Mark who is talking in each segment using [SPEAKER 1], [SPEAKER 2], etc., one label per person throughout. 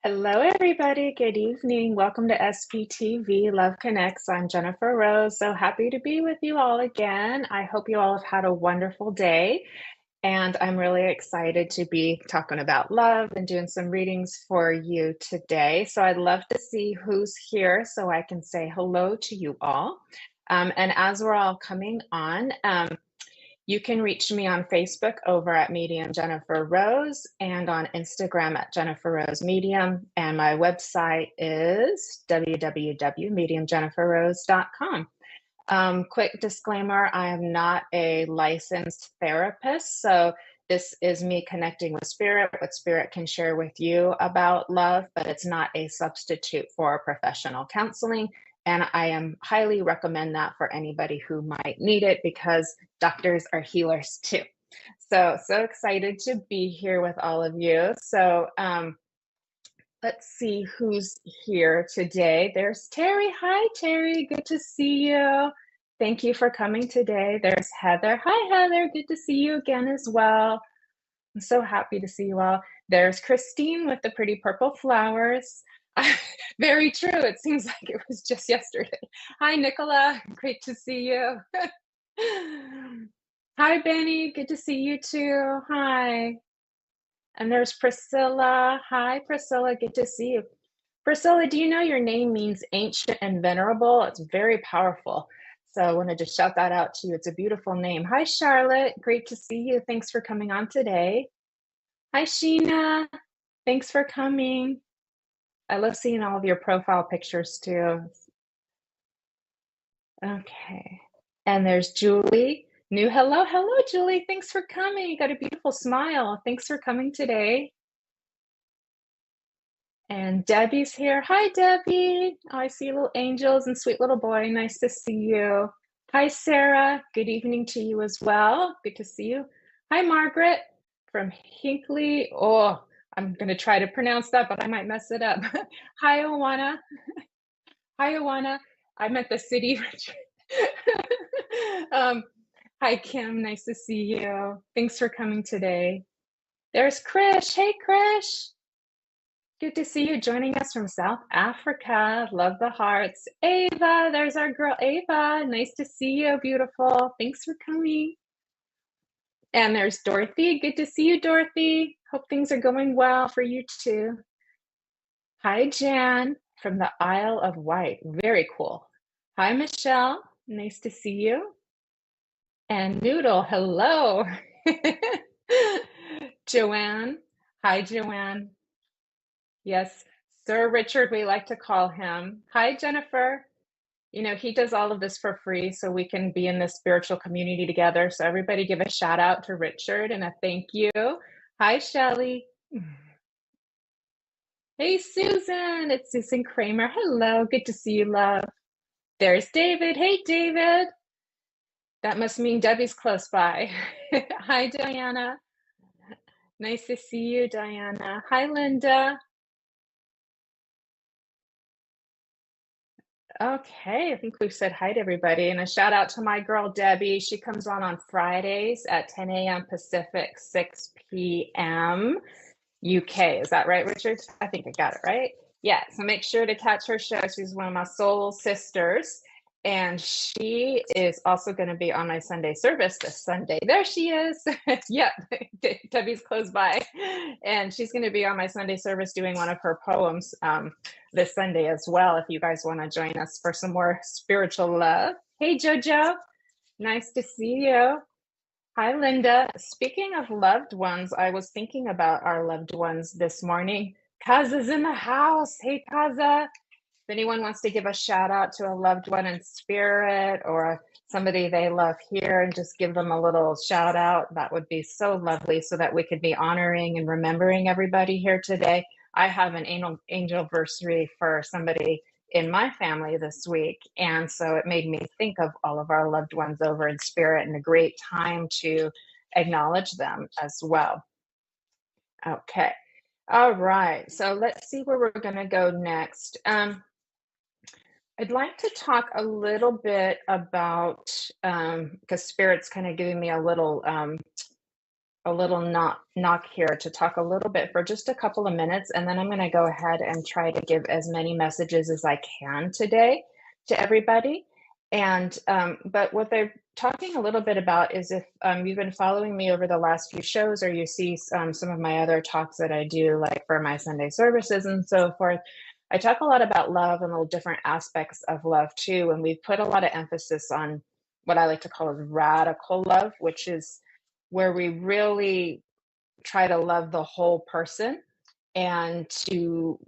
[SPEAKER 1] Hello, everybody. Good evening. Welcome to SPTV Love Connects. I'm Jennifer Rose. So happy to be with you all again. I hope you all have had a wonderful day. And I'm really excited to be talking about love and doing some readings for you today. So I'd love to see who's here so I can say hello to you all. And as we're all coming on, you can reach me on Facebook over at Medium Jennifer Rose and on Instagram at Jennifer Rose Medium. And my website is www.mediumjenniferrose.com. Quick disclaimer, I am not a licensed therapist, so this is me connecting with spirit, what spirit can share with you about love, but it's not a substitute for professional counseling. And I am highly recommend that for anybody who might need it because doctors are healers too. So excited to be here with all of you. So let's see who's here today. There's Terry. Hi, Terry. Good to see you. Thank you for coming today. There's Heather. Hi, Heather. Good to see you again as well. I'm so happy to see you all. There's Christine with the pretty purple flowers. Very true. It seems like it was just yesterday. Hi, Nicola. Great to see you. Hi, Benny. Good to see you too. Hi. And there's Priscilla. Hi, Priscilla. Good to see you. Priscilla, do you know your name means ancient and venerable? It's very powerful. So I want to just shout that out to you. It's a beautiful name. Hi, Charlotte. Great to see you. Thanks for coming on today. Hi, Sheena. Thanks for coming. I love seeing all of your profile pictures too. Okay. And there's Julie. Hello, Julie. Thanks for coming. You got a beautiful smile. Thanks for coming today. And Debbie's here. Hi, Debbie. Oh, I see little angels and sweet little boy. Nice to see you. Hi, Sarah. Good evening to you as well. Good to see you. Hi, Margaret from Hinkley. Oh, I'm going to try to pronounce that, but I might mess it up. Hi, Owana. Hi, Owana. I'm at the city. Hi, Kim. Nice to see you. Thanks for coming today. There's Krish. Hey, Krish. Good to see you joining us from South Africa. Love the hearts. Ava, there's our girl Ava. Nice to see you, beautiful. Thanks for coming. And there's Dorothy. Good to see you, Dorothy. Hope things are going well for you too. Hi, Jan from the Isle of Wight. Very cool. Hi, Michelle. Nice to see you. And Noodle, hello. Joanne. Hi, Joanne. Yes, Sir Richard, we like to call him. Hi, Jennifer. You know, he does all of this for free so we can be in this spiritual community together. So everybody give a shout out to Richard and a thank you. Hi, Shelly. Hey, Susan. It's Susan Kramer. Hello. Good to see you, love. There's David. Hey, David. That must mean Debbie's close by. Hi, Diana. Nice to see you, Diana. Hi, Linda. Okay, I think we've said hi to everybody. And a shout out to my girl, Debbie. She comes on Fridays at 10 a.m. Pacific, 6 p.m. UK. Is that right, Richard? I think I got it right. Yeah, so make sure to catch her show. She's one of my soul sisters. And she is also going to be on my Sunday service this Sunday. There she is. Yep, Debbie's close by. And she's going to be on my Sunday service doing one of her poems this Sunday as well, if you guys want to join us for some more spiritual love. Hey, JoJo. Nice to see you. Hi, Linda. Speaking of loved ones, I was thinking about our loved ones this morning. Kaza's in the house. Hey, Kaza. If anyone wants to give a shout out to a loved one in spirit or somebody they love here and just give them a little shout out, that would be so lovely so that we could be honoring and remembering everybody here today. I have an angelversary for somebody in my family this week. And so it made me think of all of our loved ones over in spirit and a great time to acknowledge them as well. Okay. All right. So let's see where we're going to go next. I'd like to talk a little bit about, because Spirit's kind of giving me a little a little knock here to talk a little bit for just a couple of minutes, and then I'm going to go ahead and try to give as many messages as I can today to everybody. And but what they're talking a little bit about is if you've been following me over the last few shows, or you see some of my other talks that I do, like for my Sunday services and so forth, I talk a lot about love and little different aspects of love too. And we've put a lot of emphasis on what I like to call is radical love, which is where we really try to love the whole person, and to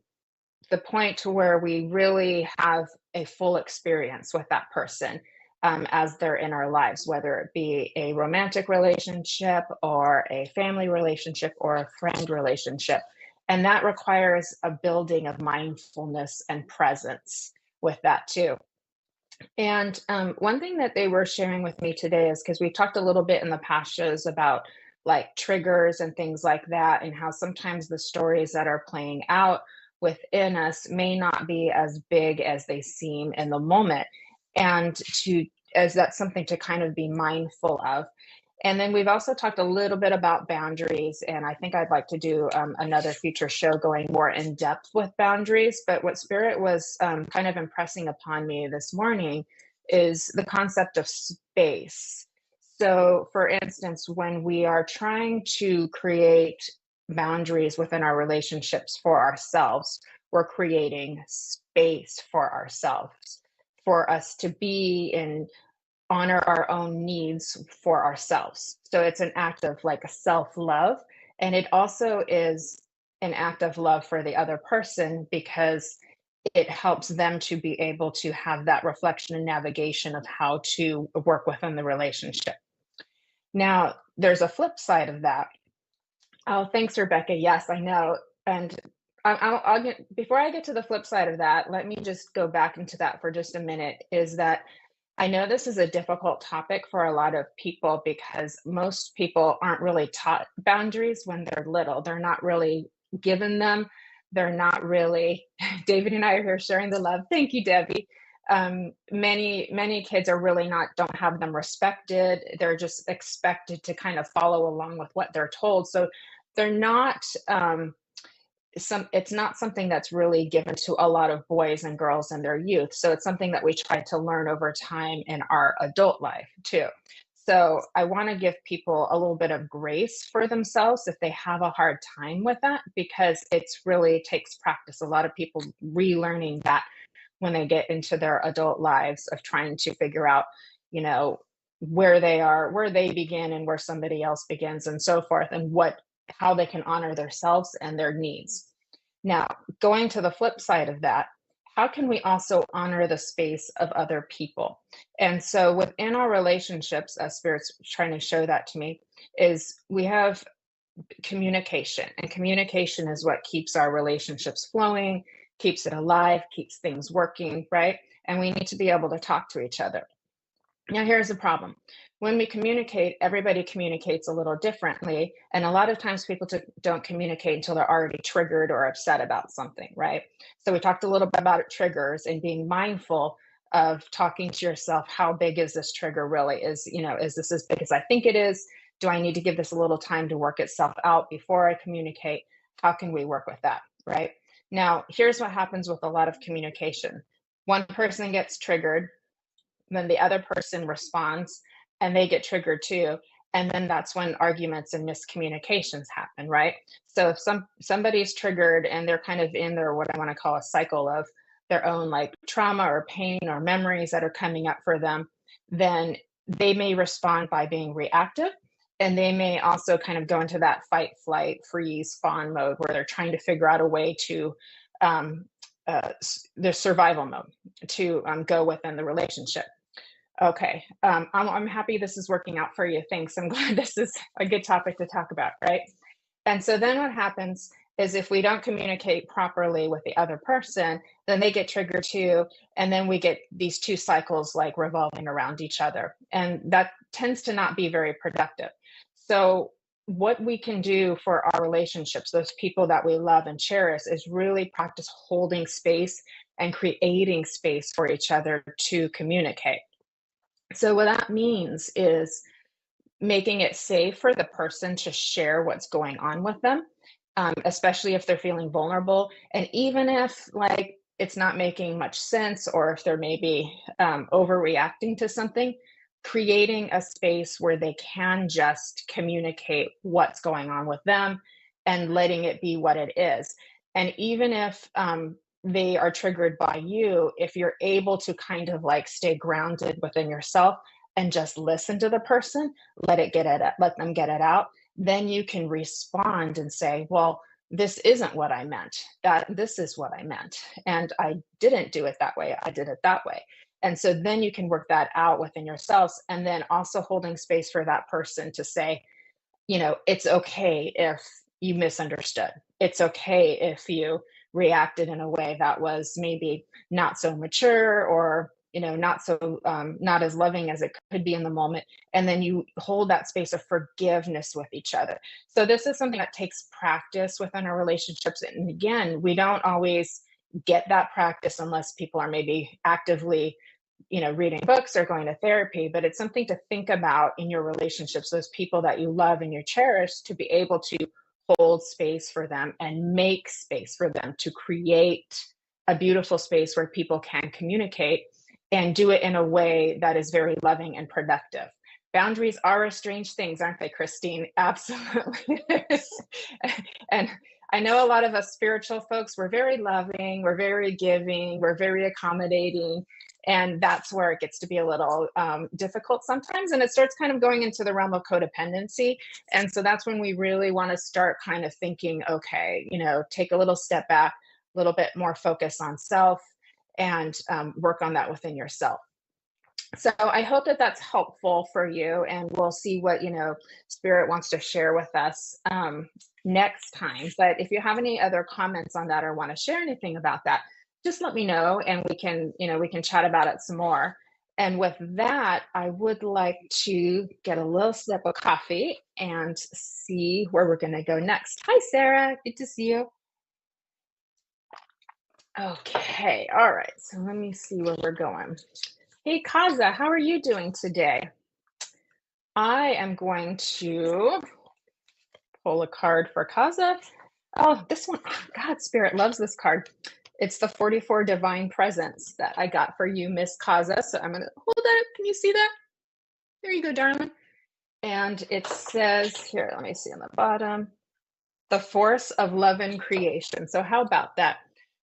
[SPEAKER 1] the point to where we really have a full experience with that person as they're in our lives, whether it be a romantic relationship or a family relationship or a friend relationship. And that requires a building of mindfulness and presence with that too. And one thing that they were sharing with me today is because we talked a little bit in the past shows about like triggers and things like that, and how sometimes the stories that are playing out within us may not be as big as they seem in the moment. And to, as that's something to kind of be mindful of. And then we've also talked a little bit about boundaries, and I think I'd like to do another future show going more in depth with boundaries. But what Spirit was kind of impressing upon me this morning is the concept of space. So, for instance, when we are trying to create boundaries within our relationships for ourselves, we're creating space for ourselves, for us to be in honor our own needs for ourselves. So it's an act of like a self-love. And it also is an act of love for the other person, because it helps them to be able to have that reflection and navigation of how to work within the relationship. Now, there's a flip side of that. Oh, thanks, Rebecca. Yes, I know. And I'll get, before I get to the flip side of that, let me just go back into that for just a minute. Is that I know this is a difficult topic for a lot of people, because most people aren't really taught boundaries when they're little. They're not really given them. They're not really, David and I are here sharing the love. Thank you, Debbie. Many kids are really not, don't have them respected. They're just expected to kind of follow along with what they're told. So they're not, it's not something that's really given to a lot of boys and girls in their youth. So it's something that we try to learn over time in our adult life too. So I want to give people a little bit of grace for themselves if they have a hard time with that, because it's really takes practice. A lot of people relearning that when they get into their adult lives, of trying to figure out, you know, where they are, where they begin and where somebody else begins and so forth, and what, how they can honor themselves and their needs. Now, going to the flip side of that, how can we also honor the space of other people? And so within our relationships, as Spirit's trying to show that to me, is we have communication, and communication is what keeps our relationships flowing, keeps it alive, keeps things working, right? And we need to be able to talk to each other. Now, here's the problem. When we communicate, everybody communicates a little differently. And a lot of times people don't communicate until they're already triggered or upset about something, right? So we talked a little bit about triggers and being mindful of talking to yourself. How big is this trigger really? Is, you know, is this as big as I think it is? Do I need to give this a little time to work itself out before I communicate? How can we work with that, right? Now, here's what happens with a lot of communication. One person gets triggered, then the other person responds, and they get triggered too, and then that's when arguments and miscommunications happen, right? So if somebody's triggered and they're kind of in their, what I want to call a cycle of their own like trauma or pain or memories that are coming up for them, then they may respond by being reactive, and they may also kind of go into that fight, flight, freeze, fawn mode, where they're trying to figure out a way to their survival mode to go within the relationship. Okay, I'm happy this is working out for you. Thanks. I'm glad this is a good topic to talk about, right? And so then what happens is, if we don't communicate properly with the other person, then they get triggered too. And then we get these two cycles like revolving around each other. And that tends to not be very productive. So what we can do for our relationships, those people that we love and cherish, is really practice holding space and creating space for each other to communicate. So what that means is making it safe for the person to share what's going on with them, especially if they're feeling vulnerable. And even if like it's not making much sense, or if they're maybe overreacting to something, creating a space where they can just communicate what's going on with them and letting it be what it is. And even if they are triggered by you, if you're able to kind of like stay grounded within yourself and just listen to the person, let them get it out, then you can respond and say, well, this isn't what I meant. That this is what I meant. And I didn't do it that way. I did it that way. And so then you can work that out within yourselves, and then also holding space for that person to say, it's okay if you misunderstood. It's okay if you reacted in a way that was maybe not so mature, or not as loving as it could be in the moment. And then you hold that space of forgiveness with each other. So this is something that takes practice within our relationships. And again, we don't always get that practice unless people are maybe actively reading books or going to therapy. But it's something to think about in your relationships, those people that you love and you cherish, to be able to hold space for them and make space for them to create a beautiful space where people can communicate, and do it in a way that is very loving and productive. Boundaries are strange things, aren't they, Christine? Absolutely. And I know a lot of us spiritual folks, we're very loving, we're very giving, we're very accommodating. And that's where it gets to be a little difficult sometimes. And it starts kind of going into the realm of codependency. And so that's when we really want to start kind of thinking, okay, take a little step back, a little bit more focus on self, and work on that within yourself. So I hope that that's helpful for you, and we'll see what Spirit wants to share with us next time. But if you have any other comments on that or want to share anything about that, just let me know, and we can chat about it some more. And with that, I would like to get a little sip of coffee and see where we're going to go next. Hi, Sarah. Good to see you. Okay. All right. So let me see where we're going. Hey, Kaza, how are you doing today? I am going to pull a card for Kaza. Oh, this one, oh, God, Spirit loves this card. It's the 44 Divine Presence that I got for you, Miss Kaza. So I'm going to hold that. Can you see that? There you go, darling. And it says here, let me see on the bottom, the force of love and creation. So how about that?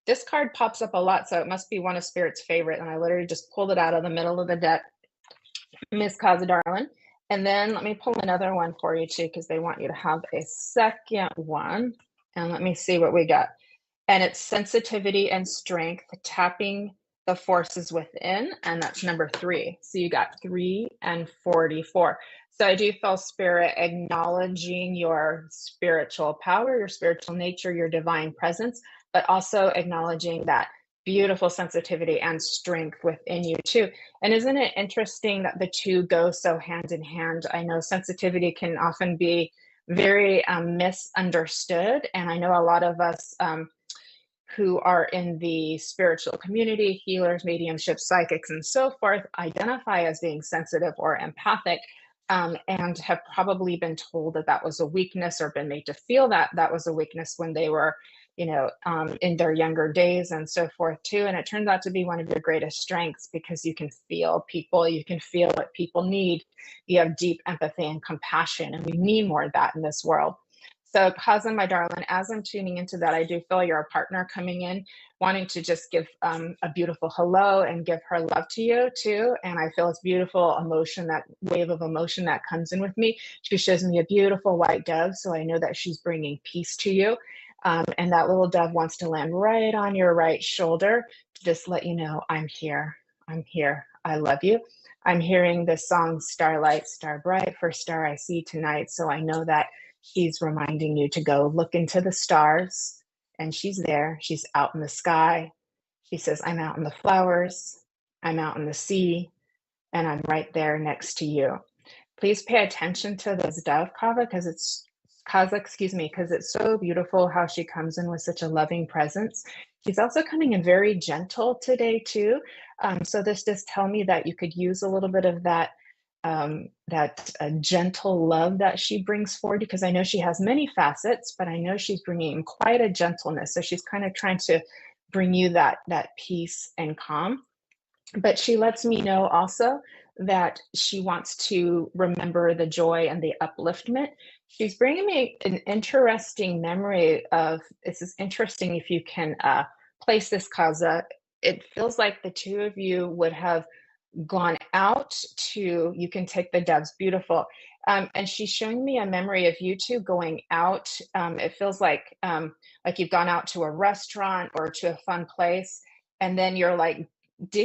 [SPEAKER 1] This card pops up a lot, so it must be one of Spirit's favorite. And I literally just pulled it out of the middle of the deck, Miss Kaza, darling. And then let me pull another one for you too, because they want you to have a second one. And let me see what we got. And it's sensitivity and strength, tapping the forces within. And that's number 3. So you got 3 and 44. So I do feel Spirit acknowledging your spiritual power, your spiritual nature, your divine presence, but also acknowledging that beautiful sensitivity and strength within you too. And isn't it interesting that the two go so hand in hand? I know sensitivity can often be very misunderstood. And I know a lot of us who are in the spiritual community, healers, mediumship, psychics, and so forth, identify as being sensitive or empathic, and have probably been told that that was a weakness, or been made to feel that that was a weakness when they were in their younger days and so forth too. And it turns out to be one of your greatest strengths, because you can feel people, you can feel what people need. You have deep empathy and compassion, and we need more of that in this world. So Kaza, my darling, as I'm tuning into that, I do feel you're a partner coming in, wanting to just give a beautiful hello and give her love to you too. And I feel this beautiful emotion, that wave of emotion that comes in with me. She shows me a beautiful white dove, so I know that she's bringing peace to you. And that little dove wants to land right on your right shoulder to just let you know, I'm here. I'm here. I love you. I'm hearing the song Starlight, Star Bright, first star I see tonight. So I know that she's reminding you to go look into the stars, and she's there. She's out in the sky. She says, I'm out in the flowers. I'm out in the sea, and I'm right there next to you. Please pay attention to this dove, Kaza, because it's so beautiful how she comes in with such a loving presence. She's also coming in very gentle today too. So this does tell me that you could use a little bit of that that gentle love that she brings forward, because I know she has many facets, but I know she's bringing quite a gentleness. So she's kind of trying to bring you that peace and calm. But she lets me know also that she wants to remember the joy and the upliftment. She's bringing me an interesting memory of, this is interesting if you can place this, Kaza. It feels like the two of you would have gone out to, you can take the doves, beautiful. And she's showing me a memory of you two going out. It feels like you've gone out to a restaurant or to a fun place, and then you're like,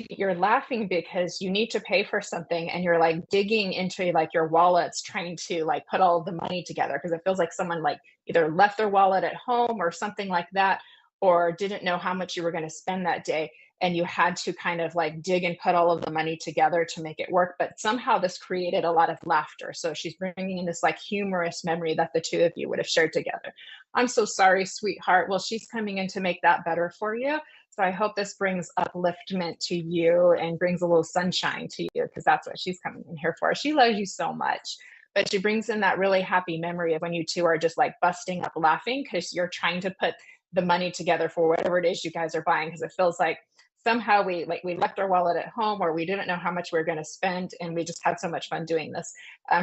[SPEAKER 1] you're laughing because you need to pay for something, and you're like digging into like your wallets, trying to like put all of the money together, because it feels like someone like either left their wallet at home or something like that, or didn't know how much you were going to spend that day, and you had to kind of like dig and put all of the money together to make it work. But somehow this created a lot of laughter. So she's bringing in this like humorous memory that the two of you would have shared together. I'm so sorry, sweetheart. Well, she's coming in to make that better for you. So I hope this brings upliftment to you and brings a little sunshine to you, because that's what she's coming in here for. She loves you so much, but she brings in that really happy memory of when you two are just like busting up laughing because you're trying to put the money together for whatever it is you guys are buying, because it feels like somehow we left our wallet at home, or we didn't know how much we were going to spend, and we just had so much fun doing this.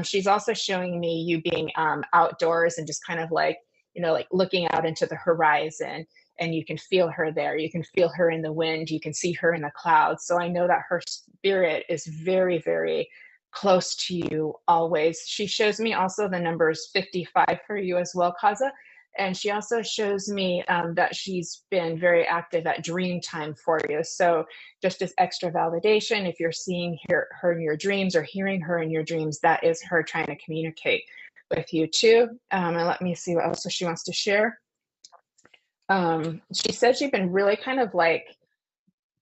[SPEAKER 1] She's also showing me you being outdoors and just kind of like, like looking out into the horizon, and you can feel her there. You can feel her in the wind. You can see her in the clouds. So I know that her spirit is very, very close to you always. She shows me also the numbers 55 for you as well, Kaza. And she also shows me that she's been very active at dream time for you. So just as extra validation, if you're seeing her in your dreams or hearing her in your dreams, that is her trying to communicate with you too. And let me see what else she wants to share. She says you've been really kind of like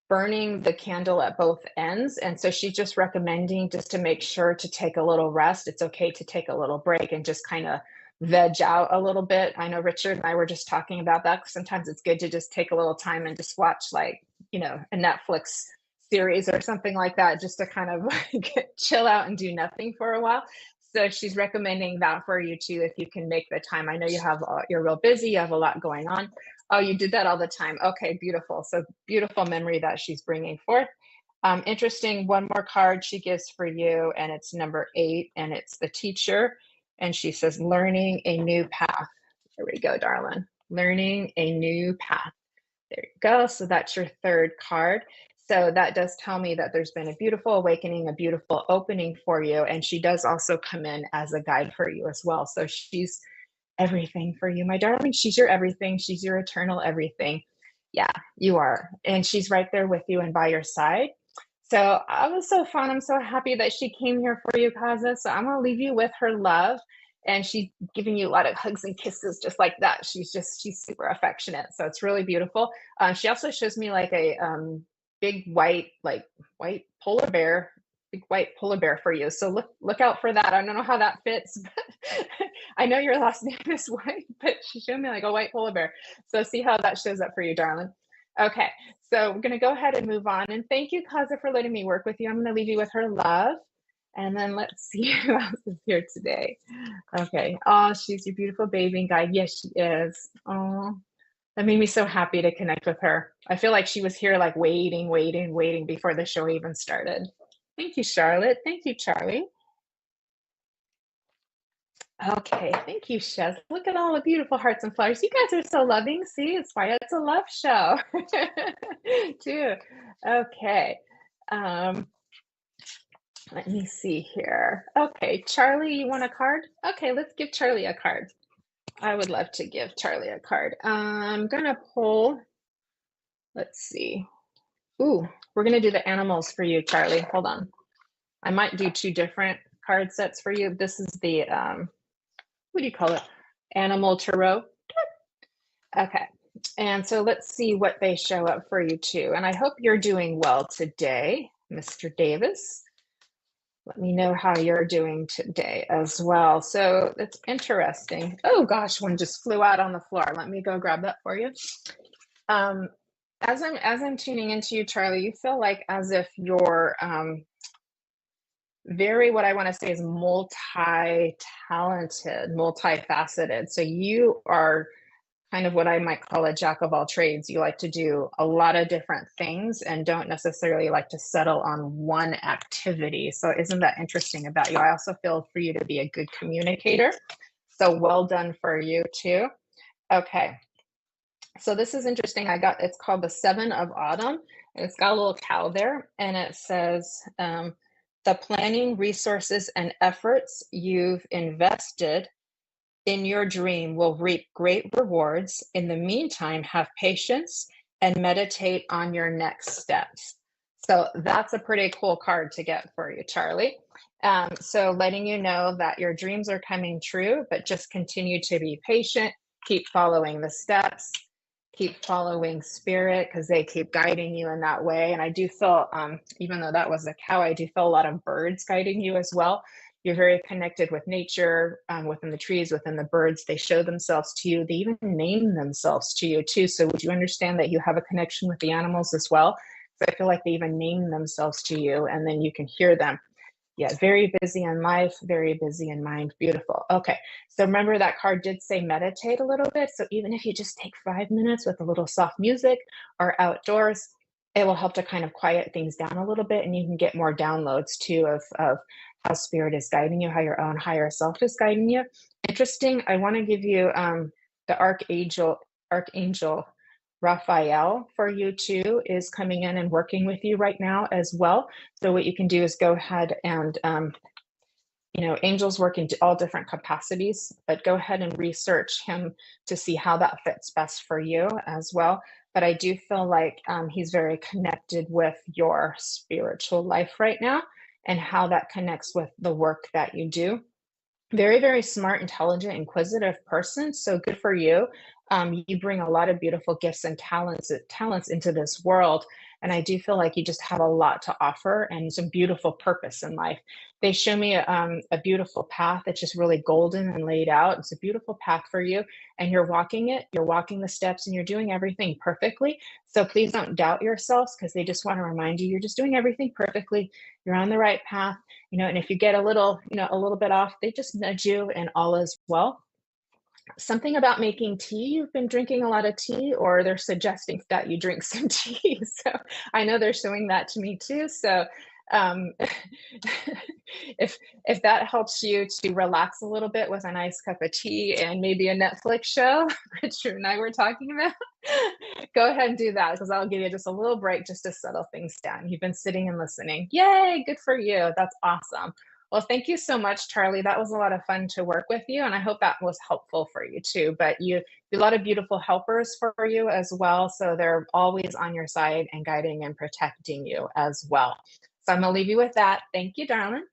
[SPEAKER 1] burning the candle at both ends. And so she's just recommending just to make sure to take a little rest. It's okay to take a little break and just kind of veg out a little bit. I know Richard and I were just talking about that. Sometimes it's good to just take a little time and just watch like, a Netflix series or something like that, just to kind of like chill out and do nothing for a while. So she's recommending that for you too, if you can make the time. I know you're real busy, you have a lot going on. Oh, you did that all the time. Okay, beautiful. So beautiful memory that she's bringing forth. Interesting. One more card she gives for you, and it's number 8, and it's the teacher. And she says, learning a new path. There we go, darling. Learning a new path. There you go. So that's your 3rd card. So that does tell me that there's been a beautiful awakening, a beautiful opening for you. And she does also come in as a guide for you as well. So she's everything for you, my darling. She's your everything. She's your eternal everything. Yeah, you are. And she's right there with you and by your side. So it was so fun. I'm so happy that she came here for you, Kaza. So I'm going to leave you with her love. And she's giving you a lot of hugs and kisses just like that. She's super affectionate. So it's really beautiful. She also shows me like a big white polar bear, big white polar bear for you. So look out for that. I don't know how that fits, but I know your last name is White, but she showed me like a white polar bear. So see how that shows up for you, darling. Okay, so we're going to go ahead and move on. And thank you, Kaza, for letting me work with you. I'm going to leave you with her love. And then let's see who else is here today. Okay. Oh, she's your beautiful baby guide. Yes, she is. Oh, that made me so happy to connect with her. I feel like she was here like waiting before the show even started. Thank you, Charlotte. Thank you, Charlie. Okay, thank you, Shez. Look at all the beautiful hearts and flowers. You guys are so loving. See, it's why it's a love show, too. Okay. Let me see here. Okay, Charlie, you want a card? Okay, let's give Charlie a card. I would love to give Charlie a card. I'm going to pull, let's see. Ooh, we're going to do the animals for you, Charlie. Hold on. I might do 2 different card sets for you. This is the, what do you call it? Animal tarot. Okay. And so let's see what they show up for you too. And I hope you're doing well today, Mr. Davis. Let me know how you're doing today as well. So it's interesting. Oh gosh, one just flew out on the floor. Let me go grab that for you. As I'm tuning into you, Charlie, you feel like as if you're very, what I want to say is multi-talented, multifaceted. So you are kind of what I might call a jack of all trades. You like to do a lot of different things and don't necessarily like to settle on one activity. So isn't that interesting about you? I also feel for you to be a good communicator. So well done for you too. Okay. So this is interesting. It's called the 7 of Autumn, and it's got a little cow there, and it says, the planning, resources, and efforts you've invested in your dream will reap great rewards. In the meantime, have patience and meditate on your next steps. So that's a pretty cool card to get for you, Charlie. So letting you know that your dreams are coming true, but just continue to be patient, keep following the steps, keep following spirit, because they keep guiding you in that way. And I do feel, even though that was a cow, I do feel a lot of birds guiding you as well. You're very connected with nature, within the trees, within the birds. They show themselves to you. They even name themselves to you too. So would you understand that you have a connection with the animals as well? So I feel like they even name themselves to you, and then you can hear them. Yeah, very busy in life, very busy in mind. Beautiful. Okay, so remember that card did say meditate a little bit. So even if you just take 5 minutes with a little soft music or outdoors, it will help to kind of quiet things down a little bit, and you can get more downloads too of how spirit is guiding you, how your own higher self is guiding you. Interesting. I want to give you the Archangel Raphael for you too is coming in and working with you right now as well. So what you can do is go ahead and, angels work in all different capacities, but go ahead and research him to see how that fits best for you as well. But I do feel like he's very connected with your spiritual life right now and how that connects with the work that you do. Very, very smart, intelligent, inquisitive person. So good for you. You bring a lot of beautiful gifts and talents into this world. And I do feel like you just have a lot to offer and some beautiful purpose in life. They show me a beautiful path that's just really golden and laid out. It's a beautiful path for you. And you're walking it, you're walking the steps, and you're doing everything perfectly. So please don't doubt yourselves, because they just want to remind you you're just doing everything perfectly. You're on the right path. And if you get a little bit off, they just nudge you and all is well. Something about making tea. You've been drinking a lot of tea, or they're suggesting that you drink some tea. So I know they're showing that to me too. So um, if that helps you to relax a little bit with a nice cup of tea and maybe a Netflix show, Richard and I were talking about, go ahead and do that, because I'll give you just a little break just to settle things down. You've been sitting and listening. Yay, good for you. That's awesome. Well, thank you so much, Charlie. That was a lot of fun to work with you, and I hope that was helpful for you too. But a lot of beautiful helpers for you as well. So they're always on your side and guiding and protecting you as well. So I'm gonna leave you with that. Thank you, darling.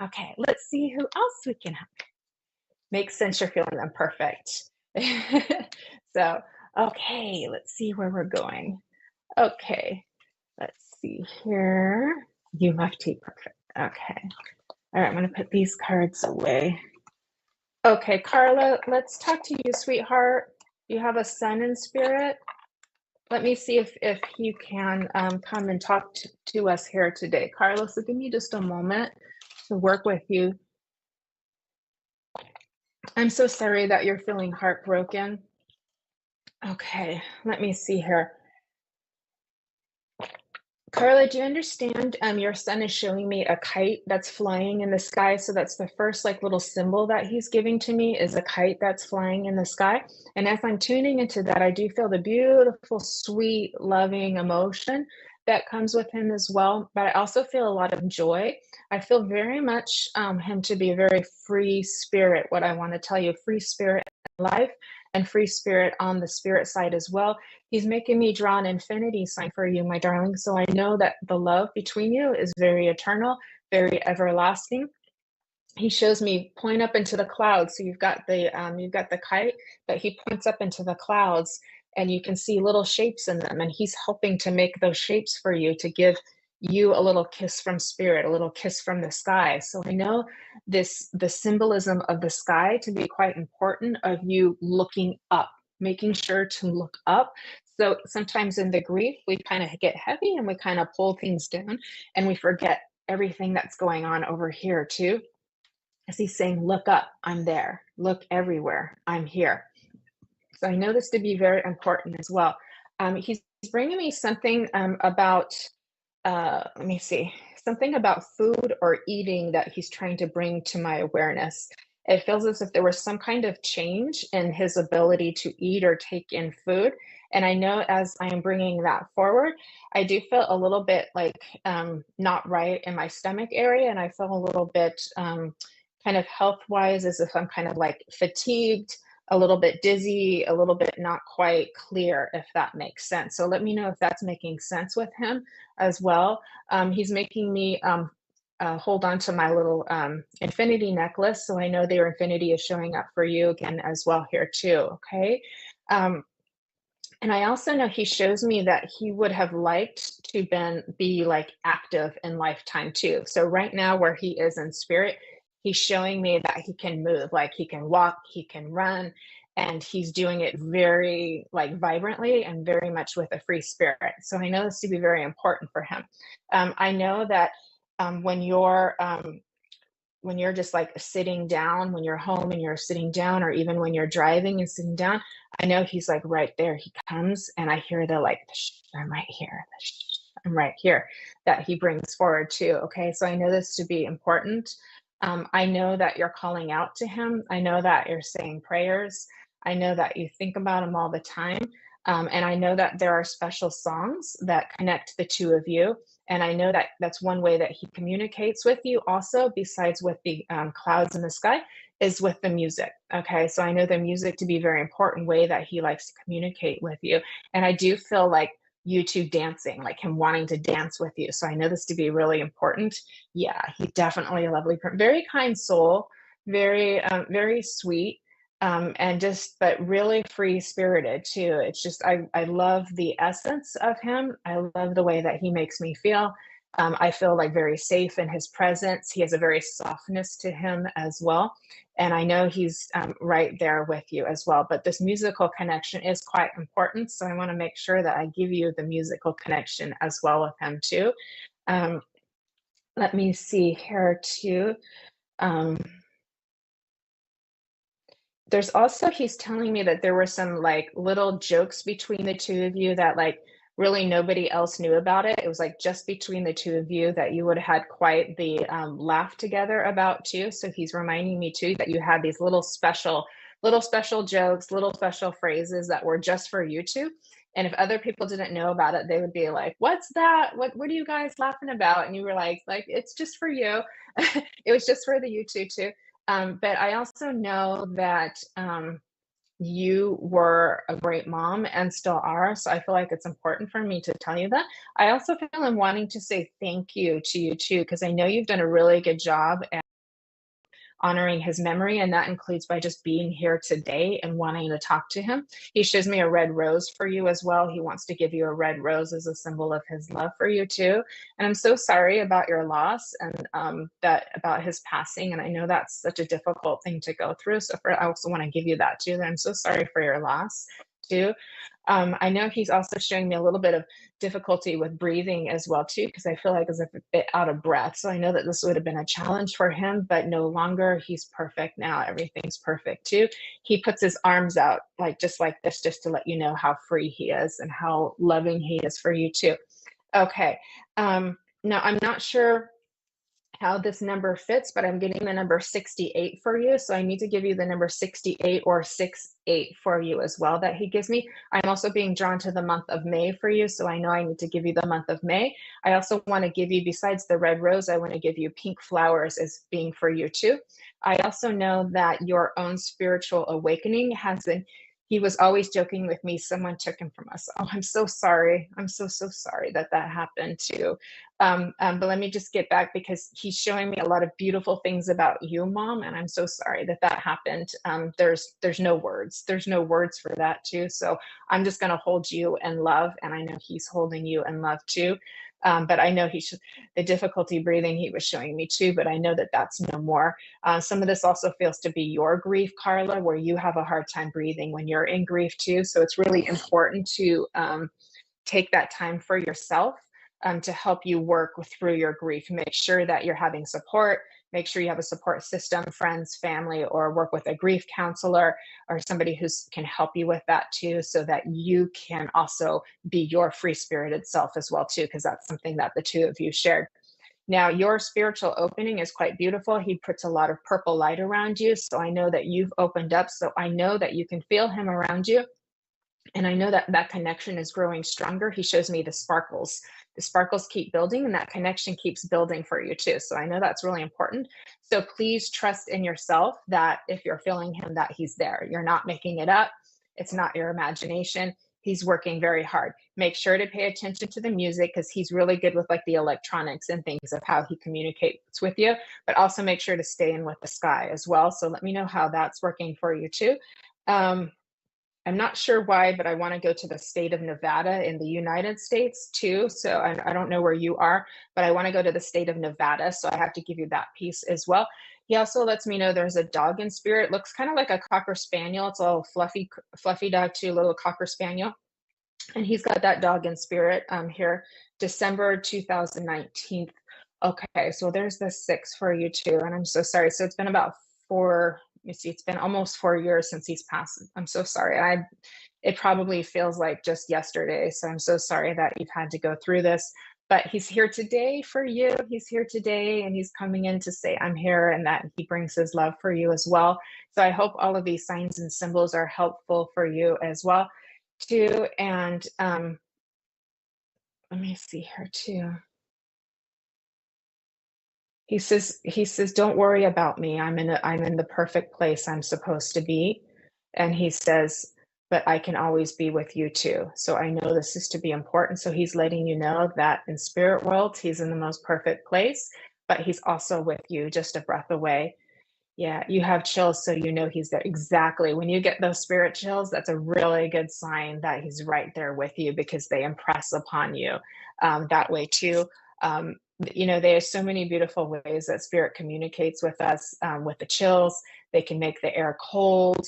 [SPEAKER 1] Okay, let's see who else we can help. Makes sense you're feeling them. Perfect. So, okay, let's see where we're going. Okay, let's see here. You left tea, perfect. Okay. All right, I'm gonna put these cards away. Okay, Carla, let's talk to you, sweetheart. You have a son in spirit. Let me see if you can come and talk to us here today. Carla, so give me just a moment to work with you. I'm so sorry that you're feeling heartbroken. Okay, let me see here. Carla, do you understand? Your son is showing me a kite that's flying in the sky. So that's the first little symbol that he's giving to me, is a kite that's flying in the sky. And as I'm tuning into that, I do feel the beautiful, sweet, loving emotion that comes with him as well. But I also feel a lot of joy. I feel very much him to be a very free spirit. What I want to tell you, free spirit in life and free spirit on the spirit side as well. He's making me draw an infinity sign for you, my darling. So I know that the love between you is very eternal, very everlasting. He shows me point up into the clouds. So you've got the kite, but he points up into the clouds, and you can see little shapes in them. And he's helping to make those shapes for you, to give you a little kiss from spirit, a little kiss from the sky. So I know the symbolism of the sky to be quite important, of you looking up, making sure to look up. So sometimes in the grief, we kind of get heavy and we kind of pull things down and we forget everything that's going on over here too. As he's saying, look up, I'm there. Look everywhere, I'm here. So I know this to be very important as well. He's bringing me something about, let me see, something about food or eating that he's trying to bring to my awareness. It feels as if there was some kind of change in his ability to eat or take in food. And I know as I am bringing that forward, I do feel a little bit like not right in my stomach area. And I feel a little bit kind of health wise as if I'm kind of like fatigued, a little bit dizzy, a little bit not quite clear, if that makes sense. So let me know if that's making sense with him as well. He's making me hold on to my little infinity necklace. So I know their infinity is showing up for you again as well here too, okay? And I also know he shows me that he would have liked to be like active in lifetime too. So right now where he is in spirit, he's showing me that he can move, like he can walk, he can run, and he's doing it very like vibrantly and very much with a free spirit. So I know this to be very important for him. I know that when you're just like sitting down, when you're home and you're sitting down, or even when you're driving and sitting down, I know he's like right there. He comes and I hear the like, I'm right here. I'm right here that he brings forward too. Okay. So I know this to be important. I know that you're calling out to him. I know that you're saying prayers. I know that you think about him all the time. And I know that there are special songs that connect the two of you. And I know that that's one way that he communicates with you also, besides with the clouds in the sky, is with the music. Okay. So I know the music to be a very important way that he likes to communicate with you. And I do feel like you two dancing, like him wanting to dance with you. So I know this to be really important. Yeah, he's definitely a lovely, very kind soul, very sweet, and just, but really free spirited too. It's just, I love the essence of him. I love the way that he makes me feel. I feel like very safe in his presence. He has a very softness to him as well. And I know he's right there with you as well. But this musical connection is quite important. So I want to make sure that I give you the musical connection as well with him too. Let me see here too. There's also, he's telling me that there were some like little jokes between the two of you that like really nobody else knew about it. It was like just between the two of you that you would have had quite the laugh together about too. So he's reminding me too that you had these little special jokes, little special phrases that were just for you two. And if other people didn't know about it, they would be like, "What's that? What are you guys laughing about?" And you were like, it's just for you. It was just for the you two too. But I also know that you were a great mom and still are. So I feel like it's important for me to tell you that. I also feel I'm wanting to say thank you to you too, because I know you've done a really good job at honoring his memory, and that includes by just being here today and wanting to talk to him. He shows me a red rose for you as well. He wants to give you a red rose as a symbol of his love for you too. And I'm so sorry about your loss and that about his passing. And I know that's such a difficult thing to go through. So I also want to give you that too, that I'm so sorry for your loss too. I know he's also showing me a little bit of difficulty with breathing as well too, because I feel like as if a bit out of breath. So I know that this would have been a challenge for him, but no longer. He's perfect now. Everything's perfect too. He puts his arms out like just like this, just to let you know how free he is and how loving he is for you too. Okay. Now I'm not sure how this number fits, but I'm getting the number 68 for you. So I need to give you the number 68 or 68 for you as well that he gives me. I'm also being drawn to the month of May for you. So I know I need to give you the month of May. I also want to give you, besides the red rose, I want to give you pink flowers as being for you too. I also know that your own spiritual awakening has been, he was always joking with me, someone took him from us. Oh, I'm so sorry. I'm so sorry that happened too. But let me just get back, because he's showing me a lot of beautiful things about you, Mom, and I'm so sorry that happened. There's no words. There's no words for that too. So I'm just going to hold you in love, and I know he's holding you in love too. But I know the difficulty breathing he was showing me too, but I know that that's no more. Some of this also feels to be your grief, Carla, where you have a hard time breathing when you're in grief too. So it's really important to take that time for yourself. to help you work through your grief. Make sure that you're having support. Make sure you have a support system, friends, family, or work with a grief counselor or somebody who can help you with that too, so that you can also be your free spirited self as well too, because that's something that the two of you shared. Now, your spiritual opening is quite beautiful. He puts a lot of purple light around you. So I know that you've opened up. So I know that you can feel him around you. And I know that that connection is growing stronger. He shows me the sparkles. The sparkles keep building, and that connection keeps building for you too. So I know that's really important. So please trust in yourself that if you're feeling him, that he's there. You're not making it up. It's not your imagination. He's working very hard. Make sure to pay attention to the music, because he's really good with like the electronics and things of how he communicates with you, but also make sure to stay in with the sky as well. So let me know how that's working for you too. I'm not sure why, but I want to go to the state of Nevada in the United States too. So I don't know where you are, but I want to go to the state of Nevada. So I have to give you that piece as well. He also lets me know there's a dog in spirit. Looks kind of like a Cocker Spaniel. It's a little fluffy dog too, little Cocker Spaniel. And he's got that dog in spirit here, December 2019. Okay, so there's the 6 for you too. And I'm so sorry. So it's been about 4, you see, it's been almost 4 years since he's passed. I'm so sorry. It probably feels like just yesterday. So I'm so sorry that you've had to go through this, but he's here today for you. He's here today, and he's coming in to say, I'm here, and that he brings his love for you as well. So I hope all of these signs and symbols are helpful for you as well too. And let me see here too. He says, don't worry about me. I'm in the perfect place I'm supposed to be. And he says, but I can always be with you too. So I know this is to be important. So he's letting you know that in spirit world, he's in the most perfect place, but he's also with you, just a breath away. Yeah, you have chills, so you know he's there. Exactly. When you get those spirit chills, that's a really good sign that he's right there with you, because they impress upon you that way too. There's so many beautiful ways that spirit communicates with us with the chills. They can make the air cold.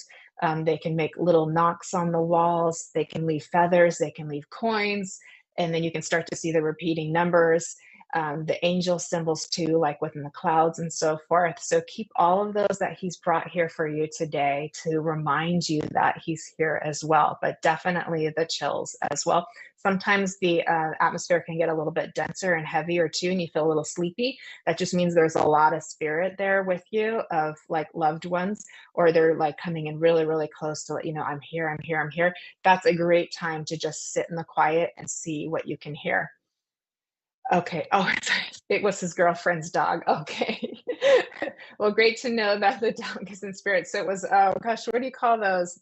[SPEAKER 1] They can make little knocks on the walls. They can leave feathers. They can leave coins. And then you can start to see the repeating numbers. The angel symbols too, like within the clouds and so forth. So keep all of those that he's brought here for you today to remind you that he's here as well, but definitely the chills as well. Sometimes the atmosphere can get a little bit denser and heavier too, and you feel a little sleepy. That just means there's a lot of spirit there with you of like loved ones, or they're like coming in really, really close to let you know, I'm here, I'm here, I'm here. That's a great time to just sit in the quiet and see what you can hear. Okay. Oh, it was his girlfriend's dog. Okay. Well, great to know that the dog is in spirit. So it was, oh gosh, what do you call those?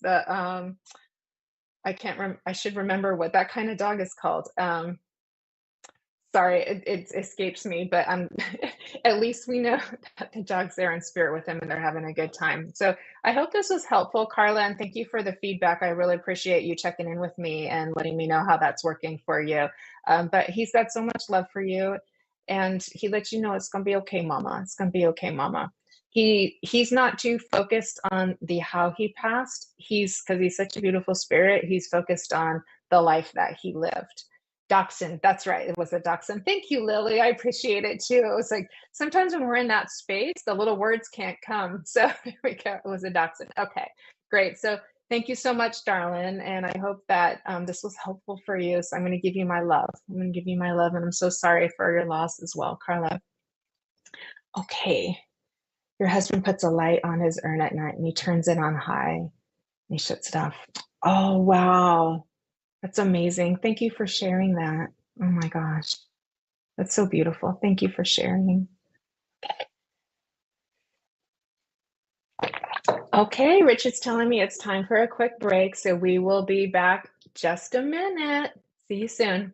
[SPEAKER 1] I can't remember. I should remember what that kind of dog is called. Sorry, it escapes me, but at least we know that the dog's there in spirit with him and they're having a good time. So I hope this was helpful, Carla, and thank you for the feedback. I really appreciate you checking in with me and letting me know how that's working for you. But he's got so much love for you, and he lets you know it's gonna be okay, mama. It's gonna be okay, mama. He's not too focused on the how he passed. Because he's such a beautiful spirit, he's focused on the life that he lived. Dachshund, that's right. It was a dachshund. Thank you, Lily. I appreciate it too. It was like sometimes when we're in that space, the little words can't come. So there we go. It was a dachshund. Okay, great. So thank you so much, darling. And I hope that this was helpful for you. So I'm going to give you my love. I'm going to give you my love. And I'm so sorry for your loss as well, Carla. Okay. Your husband puts a light on his urn at night and he turns it on high and he shuts it off. Oh, wow. That's amazing. Thank you for sharing that. Oh my gosh. That's so beautiful. Thank you for sharing. Okay, Richard's telling me it's time for a quick break, so we will be back just a minute. See you soon.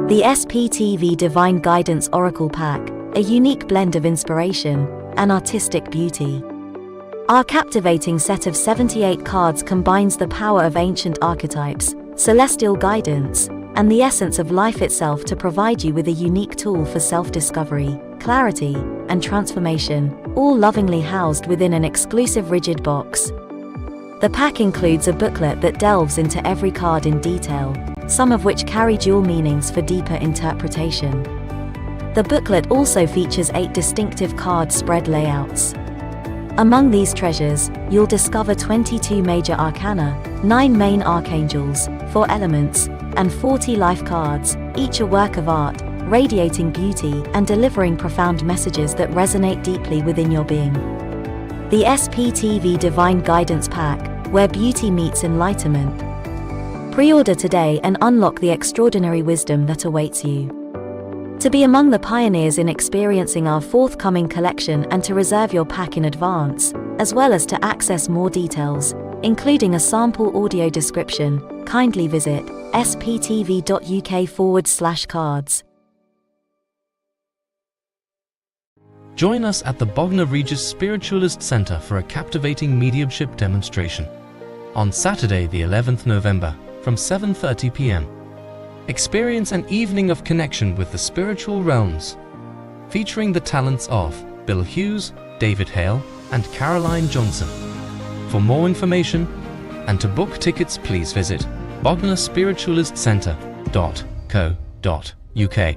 [SPEAKER 2] The SPTV Divine Guidance Oracle Pack, a unique blend of inspiration and artistic beauty. Our captivating set of 78 cards combines the power of ancient archetypes, celestial guidance, and the essence of life itself to provide you with a unique tool for self-discovery, clarity, and transformation, all lovingly housed within an exclusive rigid box. The pack includes a booklet that delves into every card in detail, some of which carry dual meanings for deeper interpretation. The booklet also features 8 distinctive card spread layouts. Among these treasures, you'll discover 22 major arcana, 9 main archangels, 4 elements, and 40 life cards, each a work of art, radiating beauty and delivering profound messages that resonate deeply within your being. The SPTV Divine Guidance Pack, where beauty meets enlightenment. Pre-order today and unlock the extraordinary wisdom that awaits you. To be among the pioneers in experiencing our forthcoming collection and to reserve your pack in advance, as well as to access more details, including a sample audio description, kindly visit sptv.uk/cards.
[SPEAKER 3] Join us at the Bognor Regis Spiritualist Centre for a captivating mediumship demonstration on Saturday, the 11th November, from 7:30 p.m. Experience an evening of connection with the spiritual realms, featuring the talents of Bill Hughes, David Hale, and Caroline Johnson. For more information and to book tickets, please visit bognorspiritualistcentre.co.uk.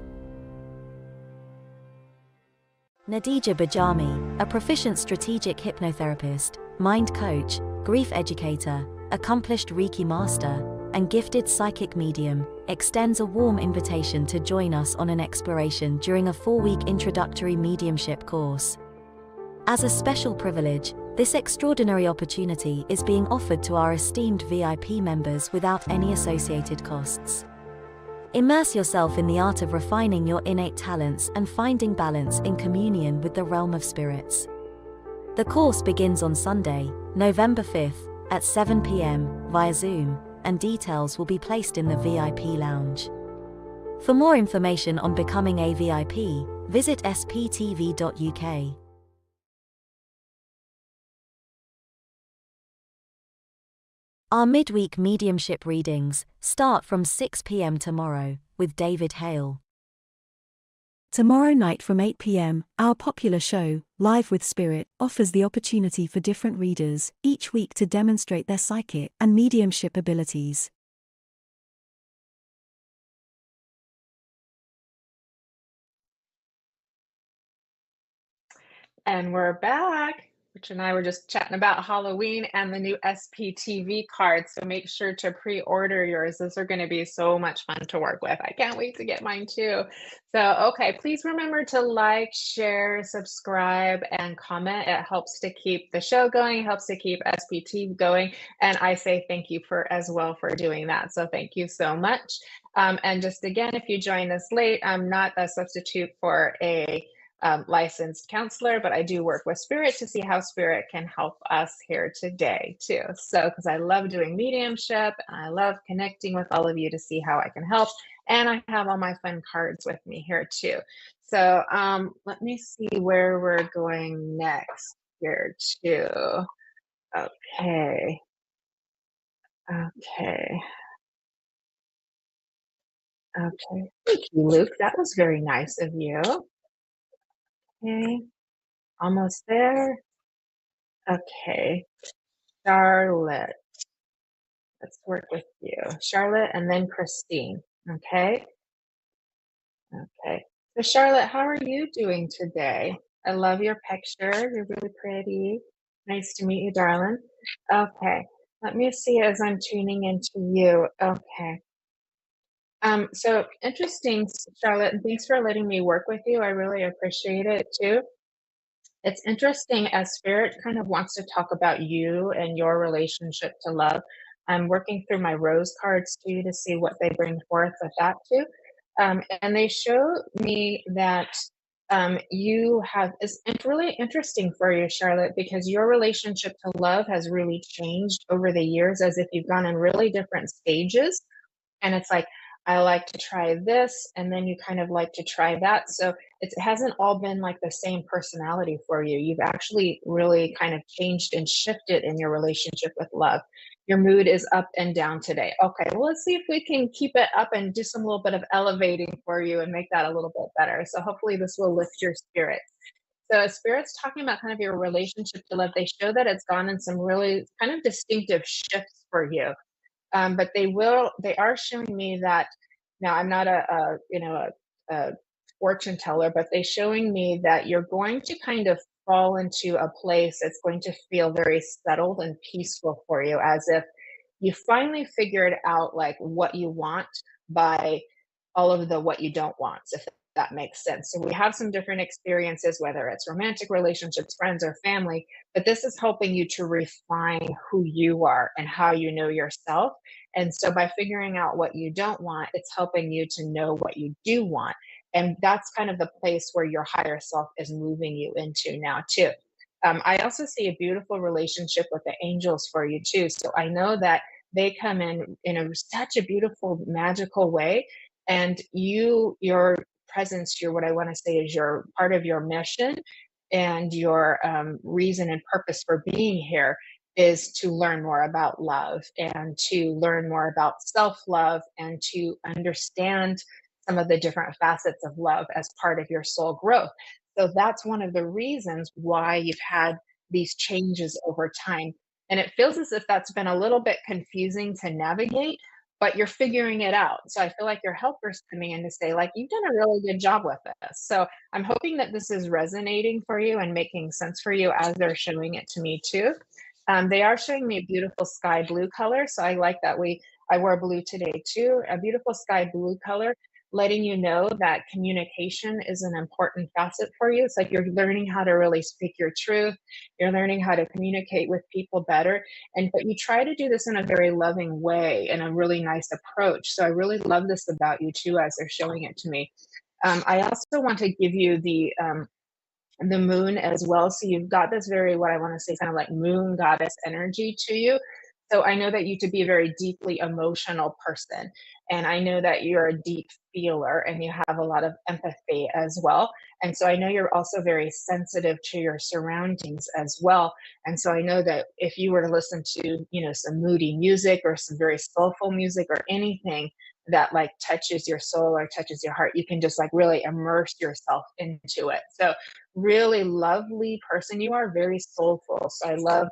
[SPEAKER 2] Nadija Bajami, a proficient strategic hypnotherapist, mind coach, grief educator, accomplished Reiki master, and gifted psychic medium, extends a warm invitation to join us on an exploration during a 4-week introductory mediumship course. As a special privilege, this extraordinary opportunity is being offered to our esteemed VIP members without any associated costs. Immerse yourself in the art of refining your innate talents and finding balance in communion with the realm of spirits. The course begins on Sunday, November 5th, at 7 p.m. via Zoom, and details will be placed in the VIP lounge. For more information on becoming a VIP, visit sptv.uk. Our midweek mediumship readings start from 6 p.m. tomorrow, with David Hale.
[SPEAKER 4] Tomorrow night from 8 p.m., our popular show, Live with Spirit, offers the opportunity for different readers, each week to demonstrate their psychic and mediumship abilities.
[SPEAKER 1] And we're back. Rich and I were just chatting about Halloween and the new SPTV cards, so make sure to pre-order yours. Those are going to be so much fun to work with. I can't wait to get mine too. So, okay, please remember to like, share, subscribe, and comment. It helps to keep the show going, helps to keep SPT going, and I say thank you as well for doing that. So thank you so much. And just again, if you join us late, I'm not a substitute for a licensed counselor, but I do work with Spirit to see how Spirit can help us here today too. So, because I love doing mediumship and I love connecting with all of you to see how I can help. And I have all my fun cards with me here too. So let me see where we're going next here too. Okay. Okay. Okay. Thank you, Luke. That was very nice of you. Okay. Almost there. Okay, Charlotte. Let's work with you. Charlotte and then Christine. Okay. Okay. So Charlotte, how are you doing today? I love your picture. You're really pretty. Nice to meet you, darling. Okay. Let me see as I'm tuning into you. Okay. So interesting, Charlotte, and thanks for letting me work with you. I really appreciate it too. It's interesting as Spirit kind of wants to talk about you and your relationship to love. I'm working through my rose cards too to see what they bring forth with that too. And they show me that you have, it's really interesting for you, Charlotte, because your relationship to love has really changed over the years as if you've gone in really different stages. And it's like, I like to try this, and then you kind of like to try that. So it hasn't all been like the same personality for you. You've actually really kind of changed and shifted in your relationship with love. Your mood is up and down today. Okay, well, let's see if we can keep it up and do some little bit of elevating for you and make that a little bit better. So hopefully this will lift your spirits. So Spirit's talking about kind of your relationship to love. They show that it's gone in some really kind of distinctive shifts for you. But they are showing me that now I'm not a fortune teller, but they're showing me that you're going to kind of fall into a place that's going to feel very settled and peaceful for you, as if you finally figured out like what you want by all of the what you don't want, if that makes sense. So we have some different experiences, whether it's romantic relationships, friends, or family, but this is helping you to refine who you are and how you know yourself. And so by figuring out what you don't want, it's helping you to know what you do want. And that's kind of the place where your higher self is moving you into now, too. I also see a beautiful relationship with the angels for you, too. So I know that they come in such a beautiful, magical way. And your presence, what I want to say is your part of your mission and your reason and purpose for being here is to learn more about love and to learn more about self-love and to understand some of the different facets of love as part of your soul growth. So that's one of the reasons why you've had these changes over time. And it feels as if that's been a little bit confusing to navigate, but you're figuring it out. So I feel like your helper's coming in to say, like, you've done a really good job with this. So I'm hoping that this is resonating for you and making sense for you as they're showing it to me too. They are showing me a beautiful sky blue color. So I like that I wore blue today too, a beautiful sky blue color, letting you know that communication is an important facet for you. It's like you're learning how to really speak your truth. You're learning how to communicate with people better. But you try to do this in a very loving way and a really nice approach. So I really love this about you too, as they're showing it to me. I also want to give you the moon as well. So you've got this very, what I want to say, kind of like moon goddess energy to you. So I know that you to be a very deeply emotional person. And I know that you're a deep feeler and you have a lot of empathy as well. And so I know you're also very sensitive to your surroundings as well. And so I know that if you were to listen to, some moody music or some very soulful music or anything that like touches your soul or touches your heart, you can just like really immerse yourself into it. So really lovely person you are, very soulful. So I love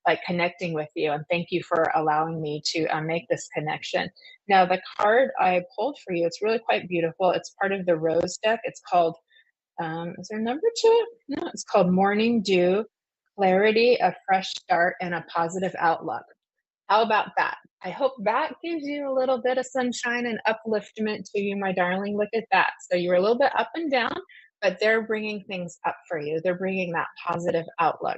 [SPEAKER 1] like connecting with you, and thank you for allowing me to make this connection. Now the card I pulled for you, it's really quite beautiful. It's part of the rose deck. It's called is there a number to it? No, it's called Morning Dew, Clarity, a Fresh Start, and a Positive Outlook. How about that? I hope that gives you a little bit of sunshine and upliftment to you, my darling. Look at that. So you're a little bit up and down, but they're bringing things up for you. They're bringing that positive outlook.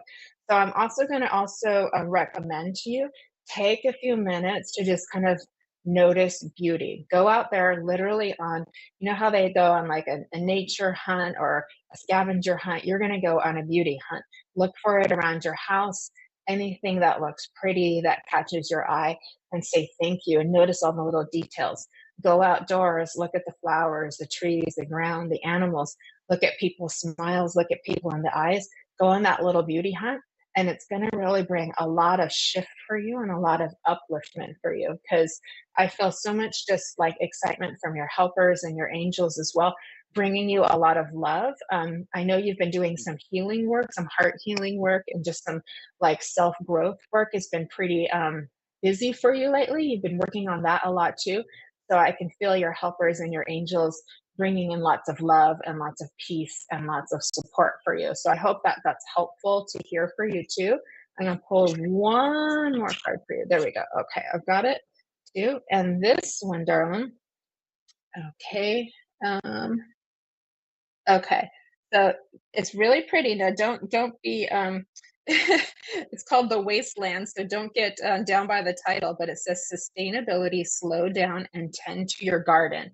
[SPEAKER 1] So I'm also going to recommend to you, take a few minutes to just kind of notice beauty. Go out there literally on, how they go on like a nature hunt or a scavenger hunt. You're going to go on a beauty hunt. Look for it around your house, anything that looks pretty, that catches your eye, and say thank you and notice all the little details. Go outdoors, look at the flowers, the trees, the ground, the animals, look at people's smiles, look at people in the eyes. Go on that little beauty hunt, and it's going to really bring a lot of shift for you and a lot of upliftment for you, because I feel so much just like excitement from your helpers and your angels as well, bringing you a lot of love. I know you've been doing some healing work, some heart healing work, and just some like self-growth work has been pretty busy for you lately. You've been working on that a lot too. So I can feel your helpers and your angels bringing in lots of love and lots of peace and lots of support for you. So I hope that that's helpful to hear for you too. I'm going to pull one more card for you. There we go. Okay, I've got it too. And this one, darling. Okay. Okay. So it's really pretty. Now don't be it's called The Wasteland, so don't get down by the title, but it says sustainability, slow down and tend to your garden.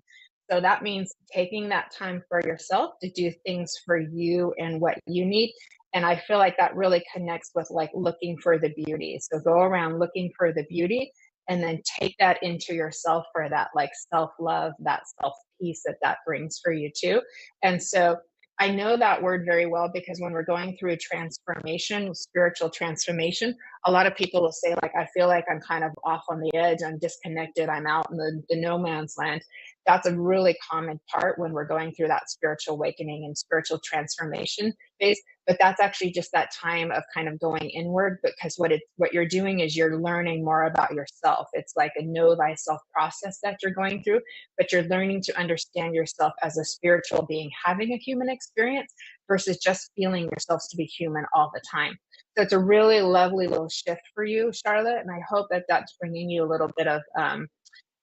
[SPEAKER 1] So that means taking that time for yourself to do things for you and what you need. And I feel like that really connects with like looking for the beauty. So go around looking for the beauty and then take that into yourself for that like self-love, that self-peace that brings for you too. And so I know that word very well, because when we're going through a transformation, spiritual transformation, a lot of people will say, like, I feel like I'm kind of off on the edge, I'm disconnected, I'm out in the no man's land. That's a really common part when we're going through that spiritual awakening and spiritual transformation phase. But that's actually just that time of kind of going inward, because what you're doing is you're learning more about yourself. It's like a know thyself process that you're going through, but you're learning to understand yourself as a spiritual being having a human experience versus just feeling yourselves to be human all the time. So it's a really lovely little shift for you, Charlotte, and I hope that that's bringing you a little bit of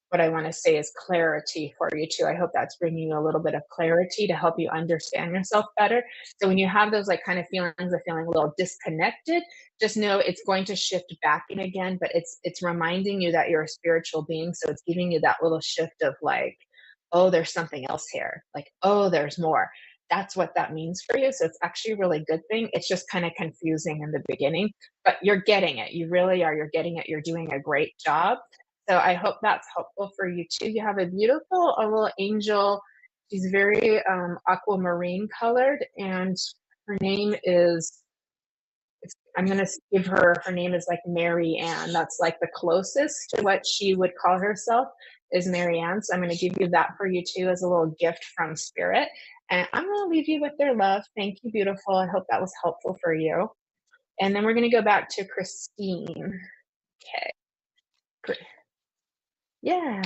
[SPEAKER 1] what I want to say is clarity for you too. I hope that's bringing you a little bit of clarity to help you understand yourself better. So when you have those like kind of feelings of feeling a little disconnected, just know it's going to shift back in again, but it's reminding you that you're a spiritual being. So it's giving you that little shift of like, oh, there's something else here. Like, oh, there's more. That's what that means for you. So it's actually a really good thing. It's just kind of confusing in the beginning, but you're getting it. You really are. You're getting it. You're doing a great job. So I hope that's helpful for you too. You have a beautiful a little angel. She's very aquamarine colored, and her name is, I'm going to give her name is like Mary Ann. That's like the closest to what she would call herself is Mary Ann. So I'm going to give you that for you too as a little gift from Spirit. And I'm going to leave you with their love. Thank you, beautiful. I hope that was helpful for you. And then we're going to go back to Christine. Okay. Great. Yeah.